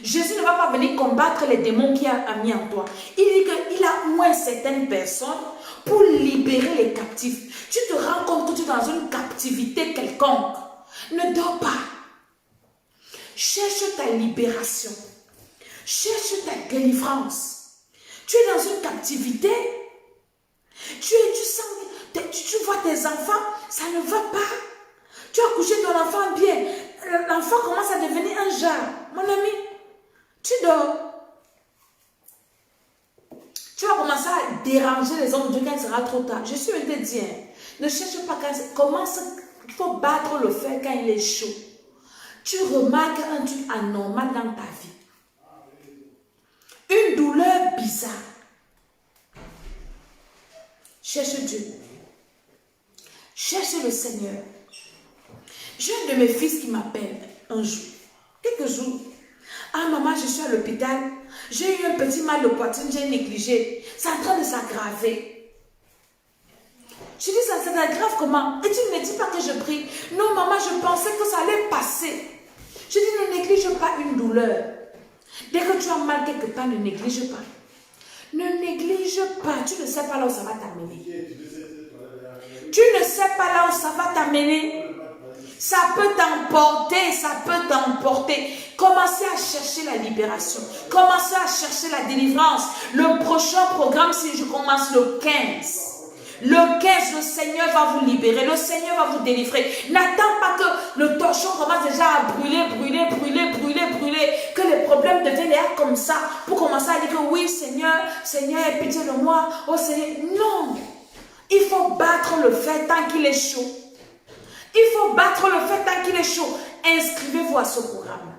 Jésus ne va pas venir combattre les démons qu'il a mis en toi. Il dit qu'il a moins certaines personnes pour libérer les captifs. Tu te rends compte que tu es dans une captivité quelconque. Ne dors pas. Cherche ta libération. Cherche ta délivrance. Tu es dans une captivité. Tu vois tes enfants, ça ne va pas. Tu as couché ton enfant bien. L'enfant commence à devenir un genre. Mon ami, tu dors. Tu vas commencer à déranger les hommes de Dieu quand il sera trop tard. Je suis venu te dire, ne cherche pas quand commence, il faut battre le fer quand il est chaud. Tu remarques un truc anormal dans ta vie. Une douleur bizarre. Cherche Dieu. Cherche le Seigneur. J'ai un de mes fils qui m'appelle un jour, quelques jours. Ah maman, je suis à l'hôpital. J'ai eu un petit mal de poitrine, j'ai négligé. C'est en train de s'aggraver. Je dis, ça s'aggrave comment? Et tu ne me dis pas que je prie. Non maman, je pensais que ça allait passer. Je dis, ne néglige pas une douleur. Dès que tu as mal quelque part, ne néglige pas. Ne néglige pas. Tu ne sais pas là où ça va t'amener. Tu ne sais pas là où ça va t'amener. Ça peut t'emporter, ça peut t'emporter. Commencez à chercher la libération. Commencez à chercher la délivrance. Le prochain programme, si je commence le 15. Le 15, le Seigneur va vous libérer. Le Seigneur va vous délivrer. N'attends pas que le torchon commence déjà à brûler. Que les problèmes deviennent déjà comme ça. Pour commencer à dire que oui, Seigneur, aie pitié de moi. Oh Seigneur, non. Il faut battre le fer tant qu'il est chaud. Il faut battre le fer tant qu'il est chaud. Inscrivez-vous à ce programme.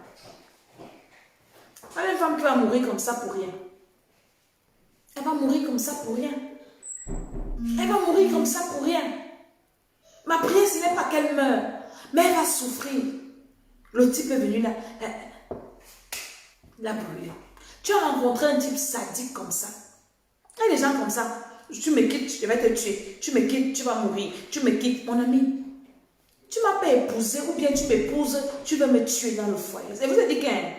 Il y a une femme qui va mourir comme ça pour rien. Elle va mourir comme ça pour rien. Elle va mourir comme ça pour rien. Ma prière, ce n'est pas qu'elle meure, mais elle va souffrir. Le type est venu là. La brûler. Tu as rencontré un type sadique comme ça. Il y a des gens comme ça. Tu me quittes, je vais te tuer. Tu me quittes, tu vas mourir. Tu me quittes, mon ami. Tu ne m'as pas épousé ou bien tu m'épouses, tu veux me tuer dans le foyer. Et vous avez dit qu'un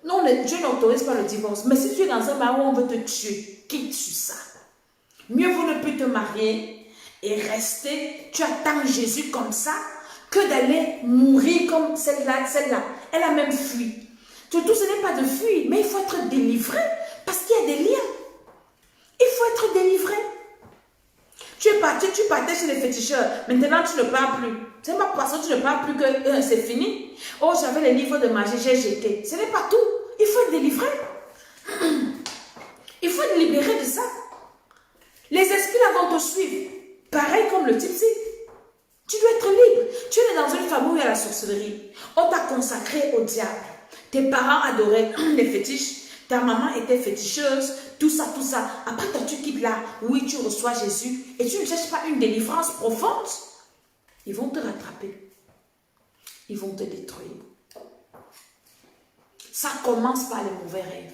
non, Dieu n'autorise pas le divorce. Mais si tu es dans un mariage où on veut te tuer, quitte-tu ça. Mieux vaut ne plus te marier et rester. Tu attends Jésus comme ça que d'aller mourir comme celle-là. Elle a même fui. Tout ce n'est pas de fuir, mais il faut être délivré parce qu'il y a des liens. Il faut être délivré. Tu partais chez les féticheurs. Maintenant, tu ne parles plus. C'est pas parce que tu ne parles plus que c'est fini. Oh, j'avais les livres de magie, j'ai jeté. Ce n'est pas tout. Il faut être délivré. Il faut être libéré de ça. Les esprits là vont te suivre. Pareil comme le type-ci. Tu dois être libre. Tu es dans une famille où il y a la sorcellerie. On t'a consacré au diable. Tes parents adoraient les fétiches. Ta maman était féticheuse. Tout ça. Après, toi, tu quittes là. Oui, tu reçois Jésus. Et tu ne cherches pas une délivrance profonde. Ils vont te rattraper. Ils vont te détruire. Ça commence par les mauvais rêves.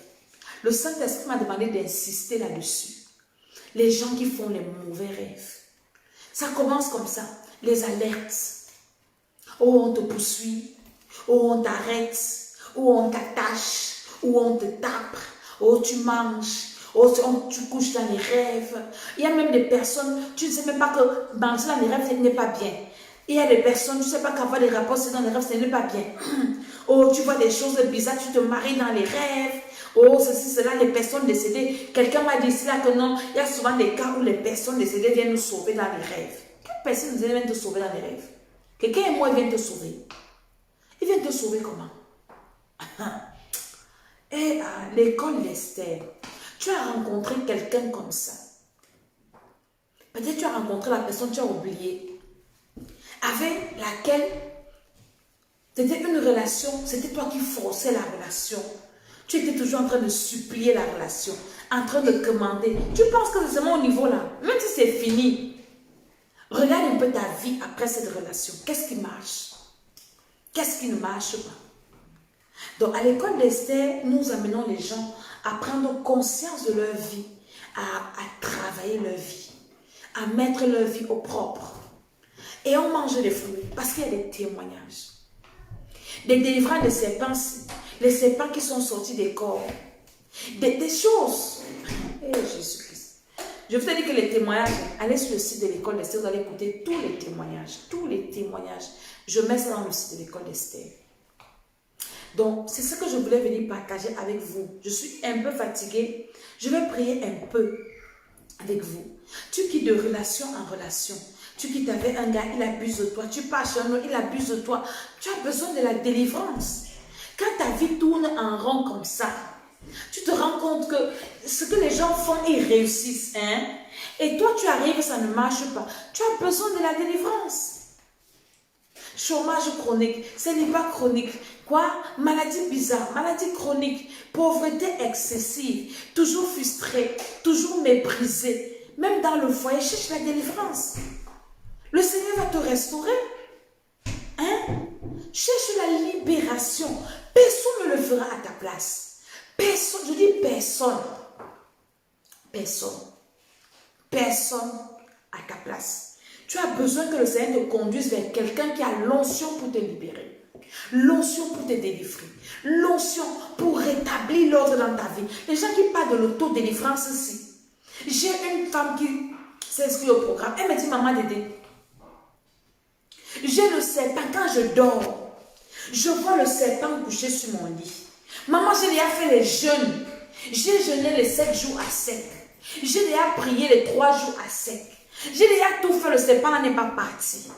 Le Saint-Esprit m'a demandé d'insister là-dessus. Les gens qui font les mauvais rêves. Ça commence comme ça. Les alertes. Oh, on te poursuit. Oh, on t'arrête. Oh, on t'attache. Oh, on te tape. Oh, tu manges. Oh, tu couches dans les rêves. Il y a même des personnes, tu ne sais même pas que manger dans les rêves, ce n'est pas bien. Il y a des personnes, tu ne sais pas qu'avoir des rapports dans les rêves, ce n'est pas bien. Oh, tu vois des choses bizarres, tu te maries dans les rêves. Oh, ceci, cela, les personnes décédées. Quelqu'un m'a dit ici là que non, il y a souvent des cas où les personnes décédées viennent nous sauver dans les rêves. Quelle personne vient te sauver dans les rêves? Quelqu'un et moi, il vient te sauver. Il vient te sauver comment? Et à l'école d'Esther, tu as rencontré quelqu'un comme ça. Peut-être tu as rencontré la personne, tu as oublié, avec laquelle c'était une relation, c'était toi qui forçais la relation. Tu étais toujours en train de supplier la relation, en train de commander. Tu penses que c'est seulement au niveau là, même si c'est fini. Regarde un peu ta vie après cette relation. Qu'est-ce qui marche? Qu'est-ce qui ne marche pas? Donc, à l'école d'Esther, nous amenons les gens à prendre conscience de leur vie, à travailler leur vie, à mettre leur vie au propre. Et on mange les fruits parce qu'il y a des témoignages. Des délivrances de serpents, les serpents qui sont sortis des corps. Des choses. Eh, Jésus-Christ. Je vous ai dit que les témoignages, allez sur le site de l'école d'Esther, vous allez écouter tous les témoignages. Tous les témoignages. Je mets ça dans le site de l'école d'Esther. Donc, c'est ce que je voulais venir partager avec vous. Je suis un peu fatiguée. Je vais prier un peu avec vous. Tu quittes de relation en relation. Tu quittes avec un gars, il abuse de toi. Tu pars chez un autre, il abuse de toi. Tu as besoin de la délivrance. Quand ta vie tourne en rond comme ça, tu te rends compte que ce que les gens font, ils réussissent. Hein? Et toi, tu arrives, ça ne marche pas. Tu as besoin de la délivrance. Chômage chronique, célibat chronique, quoi? Maladie bizarre, maladie chronique, pauvreté excessive, toujours frustré, toujours méprisé. Même dans le foyer, cherche la délivrance. Le Seigneur va te restaurer. Hein? Cherche la libération. Personne ne le fera à ta place. Personne, je dis personne. Personne. Personne à ta place. Tu as besoin que le Seigneur te conduise vers quelqu'un qui a l'onction pour te libérer. L'onction pour te délivrer. L'onction pour rétablir l'ordre dans ta vie. Les gens qui parlent de l'autodélivrance ici. J'ai une femme qui s'est inscrite au programme. Elle me dit, maman Dédé, j'ai le serpent quand je dors. Je vois le serpent couché sur mon lit. Maman, j'ai déjà fait les jeûnes. J'ai jeûné les 7 jours à sec. J'ai déjà prié les 3 jours à sec. J'ai déjà tout fait, le serpent n'est pas parti.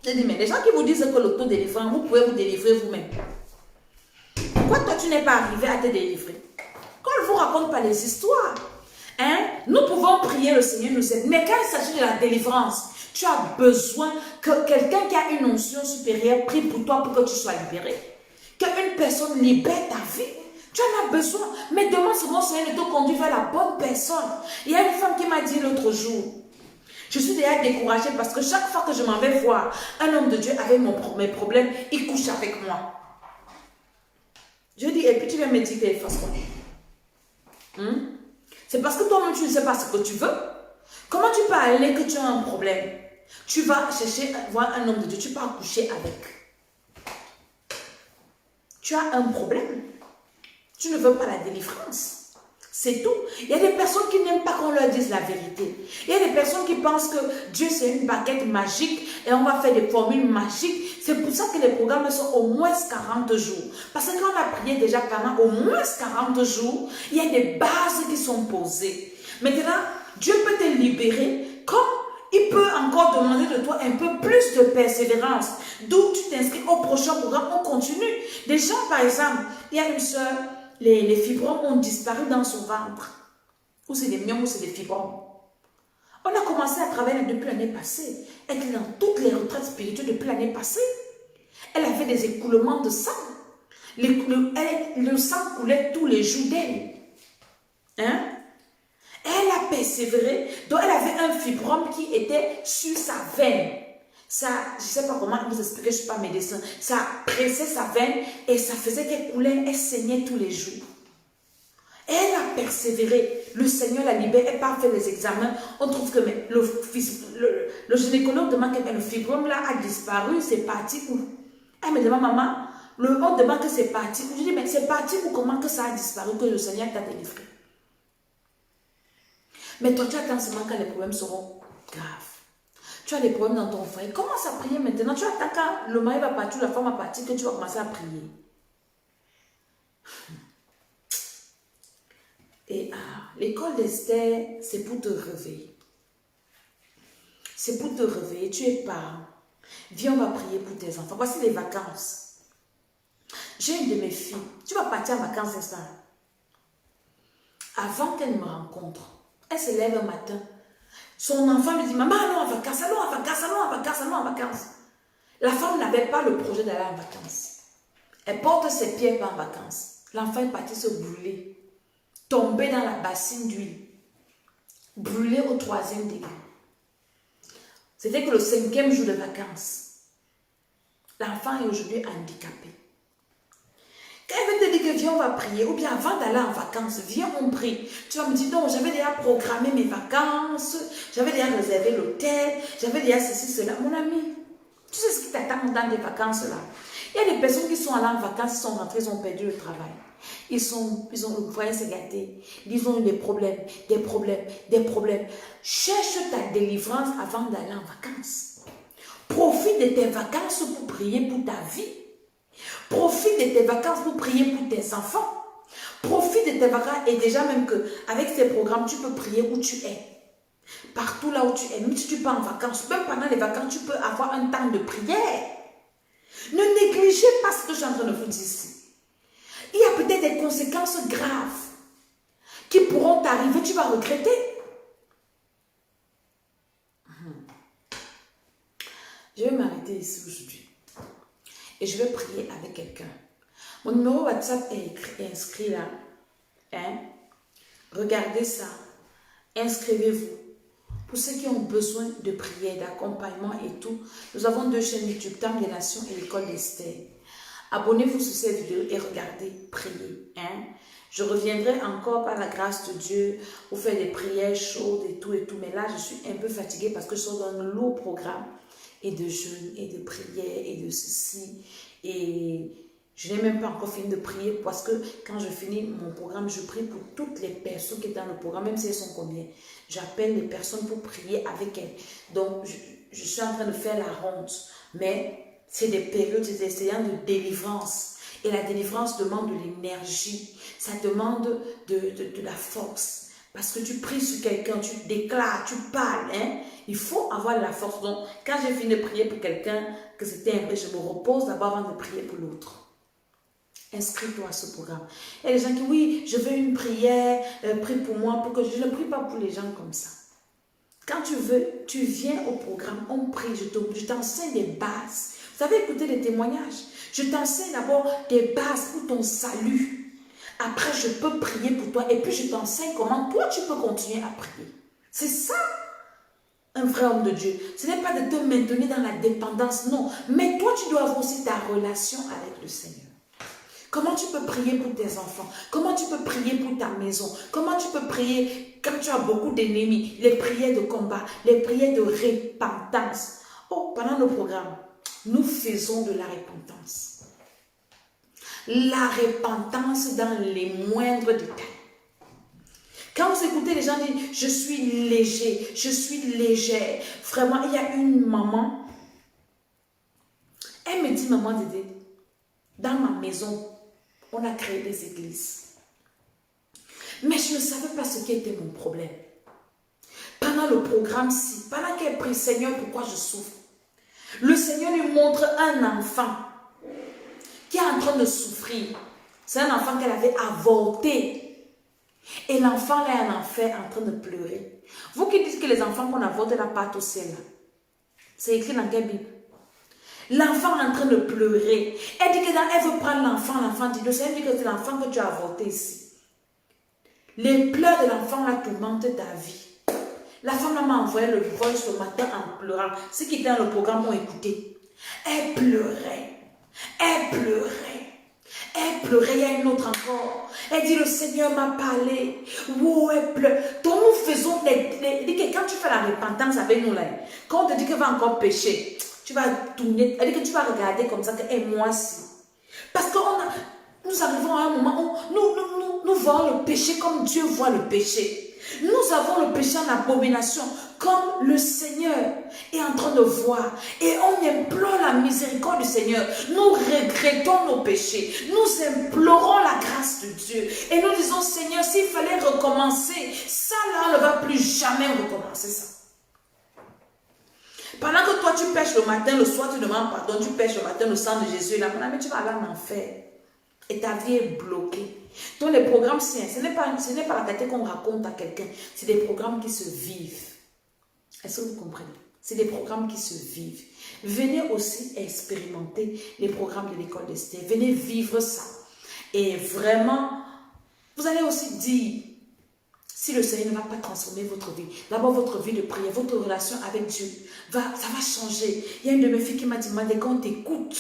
J'ai dit, mais les gens qui vous disent que l'autodélivrance, vous pouvez vous délivrer vous-même. Pourquoi toi tu n'es pas arrivé à te délivrer? Quand on ne vous raconte pas les histoires, hein, nous pouvons prier, le Seigneur nous aide. Mais quand il s'agit de la délivrance, tu as besoin que quelqu'un qui a une onction supérieure prie pour toi pour que tu sois libéré. Qu'une personne libère ta vie. Tu en as besoin. Mais demande seulement au Seigneur de te conduire vers la bonne personne. Il y a une femme qui m'a dit l'autre jour, je suis déjà découragée parce que chaque fois que je m'en vais voir un homme de Dieu avec mes problèmes, il couche avec moi. Je dis, et puis tu viens me dire qu'il fasse quoi? C'est parce que toi-même tu ne sais pas ce que tu veux. Comment tu peux aller que tu as un problème? Tu vas chercher, voir un homme de Dieu, tu pars coucher avec. Tu as un problème. Tu ne veux pas la délivrance. C'est tout. Il y a des personnes qui n'aiment pas qu'on leur dise la vérité. Il y a des personnes qui pensent que Dieu c'est une baguette magique et on va faire des formules magiques. C'est pour ça que les programmes sont au moins 40 jours. Parce que quand on a prié déjà pendant au moins 40 jours, il y a des bases qui sont posées. Maintenant, Dieu peut te libérer comme il peut encore demander de toi un peu plus de persévérance. D'où tu t'inscris au prochain programme, on continue. Des gens, par exemple, il y a une soeur, les fibromes ont disparu dans son ventre. Ou c'est des myomes ou c'est des fibromes. On a commencé à travailler depuis l'année passée. Elle est dans toutes les retraites spirituelles depuis l'année passée. Elle avait des écoulements de sang. Le sang coulait tous les jours d'elle. Hein? Elle a persévéré. Donc, elle avait un fibrome qui était sur sa veine. Ça, je ne sais pas comment vous expliquer, je ne suis pas médecin. Ça pressait sa veine et ça faisait qu'elle coulait, elle saignait tous les jours. Elle a persévéré. Le Seigneur la libère. Elle part faire les examens. On trouve que mais, le gynécologue demande que le fibrome là a disparu. C'est parti où? Elle me demande, maman, on demande que c'est parti où? Je dis, mais c'est parti où? Comment que ça a disparu, que le Seigneur t'a délivré? Mais toi, tu attends seulement quand les problèmes seront graves. Tu as des problèmes dans ton foyer. Commence à prier maintenant. Tu attends quand le mari va partir, la femme va partir, que tu vas commencer à prier. Et l'école d'Esther, c'est pour te réveiller. C'est pour te réveiller. Tu es parent. Viens, on va prier pour tes enfants. Voici les vacances. J'ai une de mes filles. Tu vas partir en vacances, instant. Avant qu'elle me rencontre, elle se lève un matin. Son enfant lui dit, maman, allons en vacances, allons en vacances, allons en vacances, allons en vacances. La femme n'avait pas le projet d'aller en vacances. Elle porte ses pieds pas en vacances. L'enfant est parti se brûler, tomber dans la bassine d'huile, brûler au 3e degré. C'était que le 5e jour de vacances. L'enfant est aujourd'hui handicapé. Quand elle veut te dire que viens, on va prier, ou bien avant d'aller en vacances, viens, on prie. Tu vas me dire, non, j'avais déjà programmé mes vacances, j'avais déjà réservé l'hôtel, j'avais déjà ceci, cela. Mon ami, tu sais ce qui t'attend dans des vacances là. Il y a des personnes qui sont allées en vacances, ils sont rentrées, ils ont perdu le travail. Ils ont le foyer s'est gâté. Ils ont eu des problèmes. Cherche ta délivrance avant d'aller en vacances. Profite de tes vacances pour prier pour ta vie. Profite de tes vacances pour prier pour tes enfants. Profite de tes vacances et déjà même que avec ces programmes, tu peux prier où tu es. Partout là où tu es. Même si tu pars en vacances, même pendant les vacances, tu peux avoir un temps de prière. Ne négligez pas ce que je suis en train de vous dire ici. Il y a peut-être des conséquences graves qui pourront t'arriver, tu vas regretter. Je vais m'arrêter ici aujourd'hui et je vais prier avec quelqu'un. Mon numéro WhatsApp est inscrit là. Hein? Regardez ça. Inscrivez-vous. Pour ceux qui ont besoin de prière, d'accompagnement et tout, nous avons 2 chaînes YouTube, Temps des Nations et l'École d'Esther. Abonnez-vous sur cette vidéo et regardez, priez. Hein? Je reviendrai encore par la grâce de Dieu pour faire des prières chaudes et tout. Mais là, je suis un peu fatiguée parce que je suis dans un lourd programme et de jeûne et de prière et de ceci. Et je n'ai même pas encore fini de prier parce que quand je finis mon programme, je prie pour toutes les personnes qui sont dans le programme, même si elles sont combien. J'appelle les personnes pour prier avec elles. Donc, je suis en train de faire la ronde. Mais c'est des périodes, c'est des séances de délivrance. Et la délivrance demande de l'énergie. Ça demande de la force. Parce que tu pries sur quelqu'un, tu déclares, tu parles. Hein? Il faut avoir de la force. Donc, quand j'ai fini de prier pour quelqu'un, que c'était un peu, je me repose d'abord avant de prier pour l'autre. Inscris-toi à ce programme. Il y a des gens qui, oui, je veux une prière, prie pour moi, pour que je ne prie pas pour les gens comme ça. Quand tu veux, tu viens au programme, on prie, je t'enseigne des bases. Vous savez, écouter les témoignages. Je t'enseigne d'abord des bases pour ton salut. Après, je peux prier pour toi et puis je t'enseigne comment toi, tu peux continuer à prier. C'est ça, un vrai homme de Dieu. Ce n'est pas de te maintenir dans la dépendance, non. Mais toi, tu dois avoir aussi ta relation avec le Seigneur. Comment tu peux prier pour tes enfants? Comment tu peux prier pour ta maison? Comment tu peux prier quand tu as beaucoup d'ennemis? Les prières de combat, les prières de repentance. Oh, pendant nos programmes, nous faisons de la repentance. La repentance dans les moindres détails. Quand vous écoutez les gens dire, je suis léger, je suis légère. Vraiment, il y a une maman. Elle me dit, maman Dédé, dans ma maison, on a créé des églises. Mais je ne savais pas ce qui était mon problème. Pendant le programme-ci, pendant qu'elle prie, Seigneur, pourquoi je souffre? Le Seigneur lui montre un enfant qui est en train de souffrir. C'est un enfant qu'elle avait avorté. Et l'enfant là est en enfer en train de pleurer. Vous qui dites que les enfants qu'on avorte la partent au ciel, c'est écrit dans quelle Bible? L'enfant est en train de pleurer. Elle dit que elle veut prendre l'enfant. L'enfant dit, le Seigneur dit que c'est l'enfant que tu as avorté ici. Les pleurs de l'enfant là tourmentent ta vie. La femme m'a envoyé le voice ce matin en pleurant. Ceux qui étaient dans le programme ont écouté. Elle pleurait. Elle pleurait. Elle pleurait. Il y a une autre encore. Elle dit, le Seigneur m'a parlé. Wow, elle pleure. Donc nous faisons dit que quand tu fais la repentance avec nous là, quand on te dit qu'elle va encore pécher, tu vas tourner, elle dit que tu vas regarder comme ça, que et moi si. Parce que nous arrivons à un moment où nous voyons le péché comme Dieu voit le péché. Nous avons le péché en abomination comme le Seigneur est en train de voir. Et on implore la miséricorde du Seigneur. Nous regrettons nos péchés. Nous implorons la grâce de Dieu. Et nous disons, Seigneur, s'il fallait recommencer, ça là, on ne va plus jamais recommencer ça. Pendant que toi tu pêches le matin, le soir tu demandes pardon, tu pêches le matin, le sang de Jésus est là, mais tu vas aller en enfer. Et ta vie est bloquée. Donc les programmes saints, ce n'est pas la vérité qu'on raconte à quelqu'un, c'est des programmes qui se vivent. Est-ce que vous comprenez? C'est des programmes qui se vivent. Venez aussi expérimenter les programmes de l'école d'Esther. Venez vivre ça. Et vraiment, vous allez aussi dire, si le Seigneur ne va pas transformer votre vie, d'abord votre vie de prière, votre relation avec Dieu, ça va changer. Il y a une de mes filles qui m'a demandé, quand on t'écoute,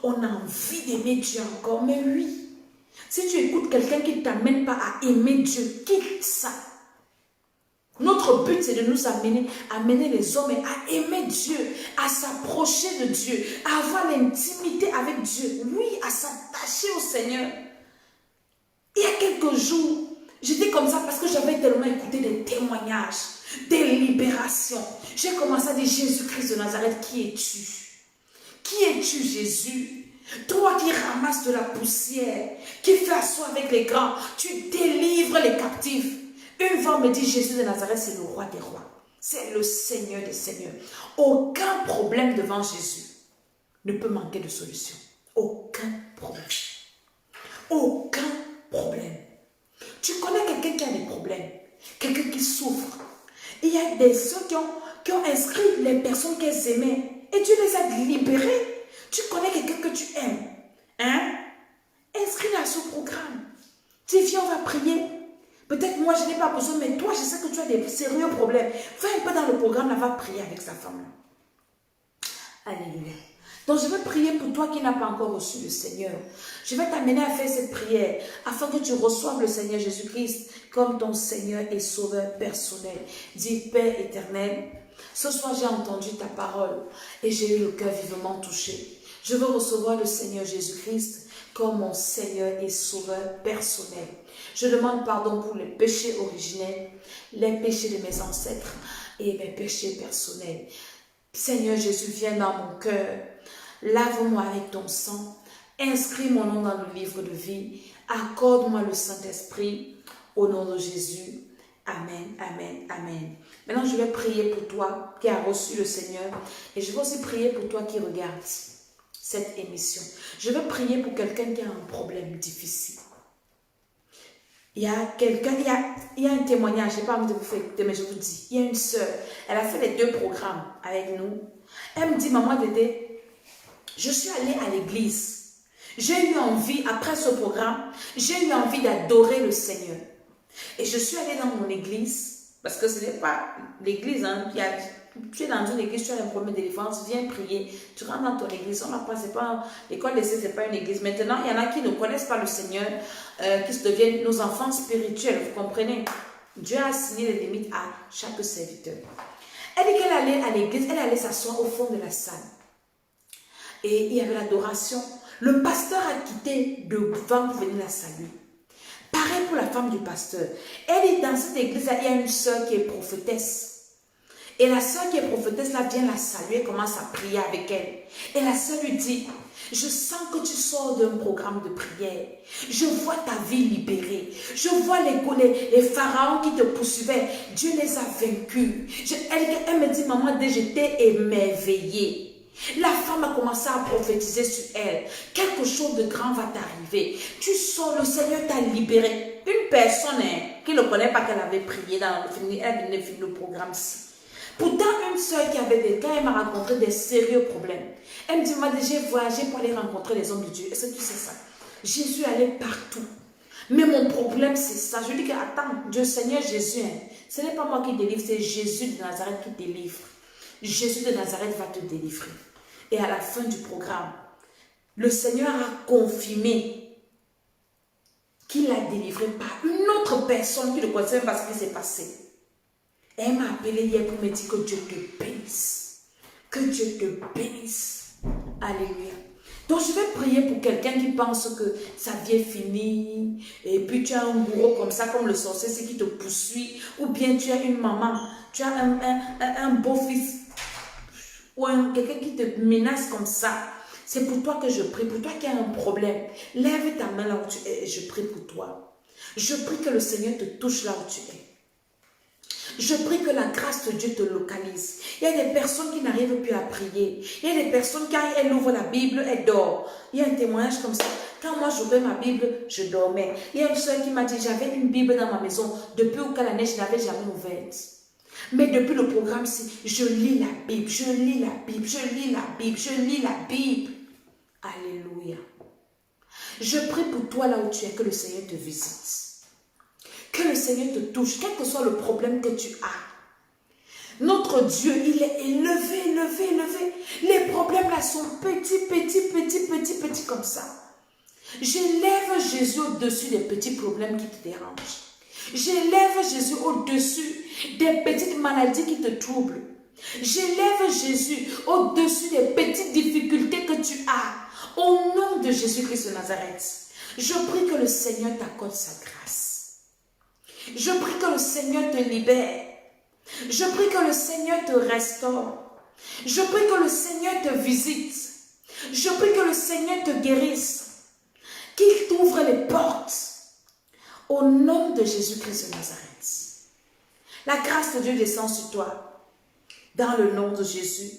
on a envie d'aimer Dieu encore. Mais oui, si tu écoutes quelqu'un qui ne t'amène pas à aimer Dieu, quitte ça. Notre but, c'est de nous amener les hommes à aimer Dieu, à s'approcher de Dieu, à avoir l'intimité avec Dieu. Oui, à s'attacher au Seigneur. Il y a quelques jours, j'étais comme ça parce que j'avais tellement écouté des témoignages, des libérations. J'ai commencé à dire, Jésus-Christ de Nazareth, qui es-tu? Qui es-tu, Jésus? Toi qui ramasses de la poussière, qui fais asseoir avec les grands, tu délivres les captifs. Une femme me dit, Jésus de Nazareth, c'est le roi des rois. C'est le Seigneur des seigneurs. Aucun problème devant Jésus ne peut manquer de solution. Aucun problème. Aucun problème. Tu connais quelqu'un qui a des problèmes, quelqu'un qui souffre. Il y a des ceux qui ont inscrit les personnes qu'elles aimaient et Dieu les a libérés. Tu connais quelqu'un que tu aimes, hein? Inscris-la sur le programme. Tu viens, on va prier. Peut-être moi, je n'ai pas besoin, mais toi, je sais que tu as des sérieux problèmes. Va un peu dans le programme, là, va prier avec sa femme. Alléluia. Donc, je vais prier pour toi qui n'as pas encore reçu le Seigneur. Je vais t'amener à faire cette prière afin que tu reçoives le Seigneur Jésus-Christ comme ton Seigneur et Sauveur personnel. Dis, Père éternel, ce soir, j'ai entendu ta parole et j'ai eu le cœur vivement touché. Je veux recevoir le Seigneur Jésus-Christ comme mon Seigneur et Sauveur personnel. Je demande pardon pour les péchés originels, les péchés de mes ancêtres et mes péchés personnels. Seigneur Jésus, viens dans mon cœur. Lave-moi avec ton sang. Inscris mon nom dans le livre de vie. Accorde-moi le Saint-Esprit. Au nom de Jésus. Amen, amen, amen. Maintenant, je vais prier pour toi qui as reçu le Seigneur. Et je vais aussi prier pour toi qui regarde cette émission. Je vais prier pour quelqu'un qui a un problème difficile. Il y a quelqu'un, il y a un témoignage, je n'ai pas envie de vous faire écouter, mais je vous dis, il y a une sœur, elle a fait les 2 programmes avec nous. Elle me dit, maman Dédé, je suis allée à l'église. J'ai eu envie, après ce programme, j'ai eu envie d'adorer le Seigneur. Et je suis allée dans mon église, parce que ce n'est pas l'église, hein, tu es dans une église, tu as un problème de délivrance, viens prier, tu rentres dans ton église, on n'a pas, c'est pas, l'école d'essai, ce n'est pas une église. Maintenant, il y en a qui ne connaissent pas le Seigneur, qui se deviennent nos enfants spirituels, vous comprenez? Dieu a assigné les limites à chaque serviteur. Elle dit qu'elle allait à l'église, elle allait s'asseoir au fond de la salle. Et il y avait l'adoration. Le pasteur a quitté devant pour venir la saluer. Pareil pour la femme du pasteur. Elle est dans cette église, il y a une soeur qui est prophétesse. Et la soeur qui est prophétesse là vient la saluer, commence à prier avec elle. Et la soeur lui dit, je sens que tu sors d'un programme de prière. Je vois ta vie libérée. Je vois les pharaons qui te poursuivaient. Dieu les a vaincus. Elle me dit, maman, dès que j'étais émerveillée. La femme a commencé à prophétiser sur elle. Quelque chose de grand va t'arriver. Tu sors, le Seigneur t'a libéré. Une personne qui ne connaît pas qu'elle avait prié dans le film, elle venait de finir le programme-ci. Pourtant, une soeur qui avait quand elle m'a rencontré des sérieux problèmes. Elle me dit, moi, j'ai voyagé pour aller rencontrer les hommes de Dieu. Est-ce que tu sais ça? Jésus allait partout. Mais mon problème, c'est ça. Je lui dis que, attends, Dieu Seigneur Jésus, ce n'est pas moi qui délivre, c'est Jésus de Nazareth qui délivre. Jésus de Nazareth va te délivrer. Et à la fin du programme, le Seigneur a confirmé qu'il a délivré par une autre personne qui ne connaissait pas ce qui s'est passé. Et elle m'a appelé hier pour me dire que Dieu te bénisse. Que Dieu te bénisse. Alléluia. Donc je vais prier pour quelqu'un qui pense que sa vie est finie. Et puis tu as un bourreau comme ça, comme le sorcier, c'est qui te poursuit. Ou bien tu as une maman, tu as un beau-fils. Ou quelqu'un qui te menace comme ça. C'est pour toi que je prie. Pour toi qui as un problème. Lève ta main là où tu es et je prie pour toi. Je prie que le Seigneur te touche là où tu es. Je prie que la grâce de Dieu te localise. Il y a des personnes qui n'arrivent plus à prier. Il y a des personnes, quand elles ouvrent la Bible, elles dorment. Il y a un témoignage comme ça. Quand moi j'ouvrais ma Bible, je dormais. Il y a une soeur qui m'a dit, j'avais une Bible dans ma maison. Depuis aucune année, je n'avais jamais ouverte. Mais depuis le programme, je lis la Bible, je lis la Bible, je lis la Bible, je lis la Bible. Alléluia. Je prie pour toi là où tu es, que le Seigneur te visite. Que le Seigneur te touche, quel que soit le problème que tu as. Notre Dieu, il est élevé, élevé, élevé. Les problèmes là sont petits, petits, petits, petits, petits comme ça. J'élève Jésus au-dessus des petits problèmes qui te dérangent. J'élève Jésus au-dessus des petites maladies qui te troublent. J'élève Jésus au-dessus des petites difficultés que tu as. Au nom de Jésus-Christ de Nazareth, je prie que le Seigneur t'accorde sa grâce. Je prie que le Seigneur te libère. Je prie que le Seigneur te restaure. Je prie que le Seigneur te visite. Je prie que le Seigneur te guérisse. Qu'il t'ouvre les portes. Au nom de Jésus-Christ de Nazareth. La grâce de Dieu descend sur toi. Dans le nom de Jésus.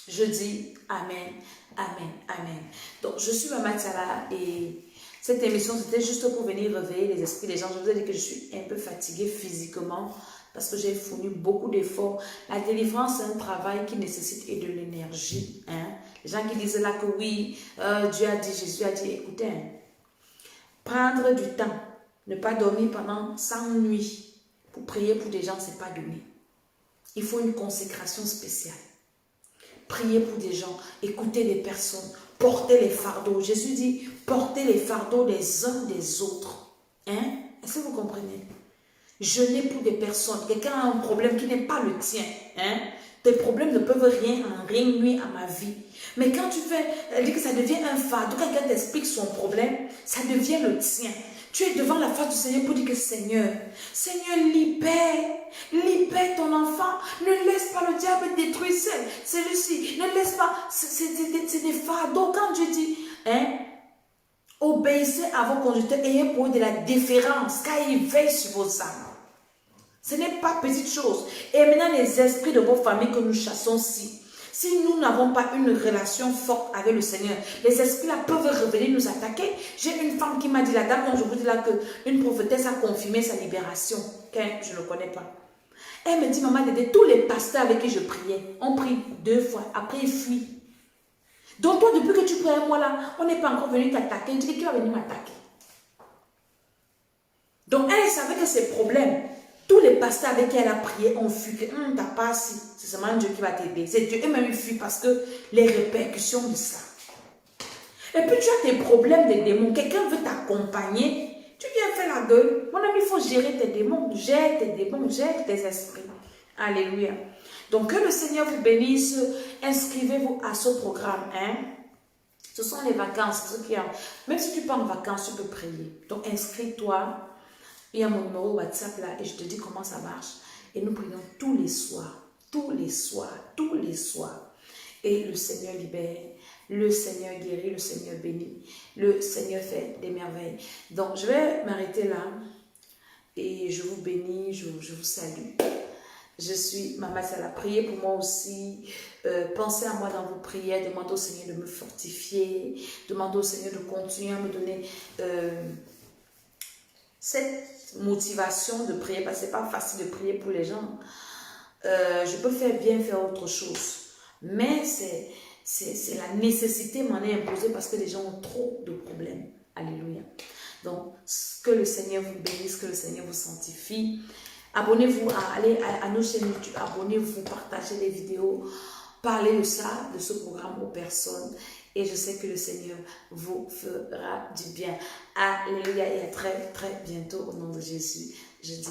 Je dis Amen, Amen, Amen. Donc, je suis Maman Tsala et cette émission, c'était juste pour venir réveiller les esprits des gens. Je vous ai dit que je suis un peu fatiguée physiquement parce que j'ai fourni beaucoup d'efforts. La délivrance, c'est un travail qui nécessite et de l'énergie. Hein? Les gens qui disent là que oui, Dieu a dit, Jésus a dit, écoutez, hein, prendre du temps, ne pas dormir pendant 100 nuits pour prier pour des gens, ce n'est pas donné. Il faut une consécration spéciale. Prier pour des gens, écouter les personnes, porter les fardeaux. Jésus dit, porter les fardeaux des uns des autres. Hein? Est-ce que vous comprenez? Jeûner pour des personnes. Quelqu'un a un problème qui n'est pas le tien. Hein? Tes problèmes ne peuvent rien nuire à ma vie. Mais quand tu fais, dit que ça devient un fardeau, quand quelqu'un t'explique son problème, ça devient le tien. Tu es devant la face du Seigneur pour dire que Seigneur, libère ton enfant. Ne laisse pas le diable détruire celui-ci. Ne laisse pas, c'est des fardeaux. Quand Dieu dit, hein, obéissez à vos conducteurs, ayez pour eux de la déférence, car ils veillent sur vos âmes. Ce n'est pas petite chose. Et maintenant, les esprits de vos familles que nous chassons si nous n'avons pas une relation forte avec le Seigneur, les esprits-là peuvent revenir nous attaquer. J'ai une femme qui m'a dit, la dame dont je vous dis là, qu'une prophétesse a confirmé sa libération. Je ne connais pas. Elle me dit, maman Dédé, tous les pasteurs avec qui je priais, ont pris 2 fois. Après, ils fuient. Donc toi, depuis que tu pries moi là, on n'est pas encore venu t'attaquer. Je dis, qui va venir m'attaquer? Donc elle savait que ces problèmes, tous les pasteurs avec qui elle a prié ont fui que t'as pas assis. C'est seulement Dieu qui va t'aider. C'est Dieu. Et même il fuit parce que les répercussions de ça. Et puis tu as tes problèmes des démons. Quelqu'un veut t'accompagner. Tu viens faire la gueule. Mon ami, il faut gérer tes démons. Gère tes démons. Gère tes esprits. Alléluia. Donc que le Seigneur vous bénisse. Inscrivez-vous à ce programme. Hein? Ce sont les vacances. Même si tu pars en vacances, tu peux prier. Donc inscris-toi. Il y a mon numéro WhatsApp là et je te dis comment ça marche. Et nous prions tous les soirs, tous les soirs, tous les soirs. Et le Seigneur libère, le Seigneur guérit, le Seigneur bénit, le Seigneur fait des merveilles. Donc je vais m'arrêter là et je vous bénis, je vous salue. Je suis Maman Tsala. Priez pour moi aussi. Pensez à moi dans vos prières. Demandez au Seigneur de me fortifier. Demandez au Seigneur de continuer à me donner cette motivation de prier, parce que ce n'est pas facile de prier pour les gens. Je peux bien faire autre chose, mais c'est la nécessité m'en est imposée parce que les gens ont trop de problèmes. Alléluia. Donc, que le Seigneur vous bénisse, que le Seigneur vous sanctifie. Abonnez-vous à nos chaînes YouTube, abonnez-vous, partagez les vidéos, parlez de ça, de ce programme aux personnes. Et je sais que le Seigneur vous fera du bien. Alléluia. Et à très, très bientôt au nom de Jésus. Je dis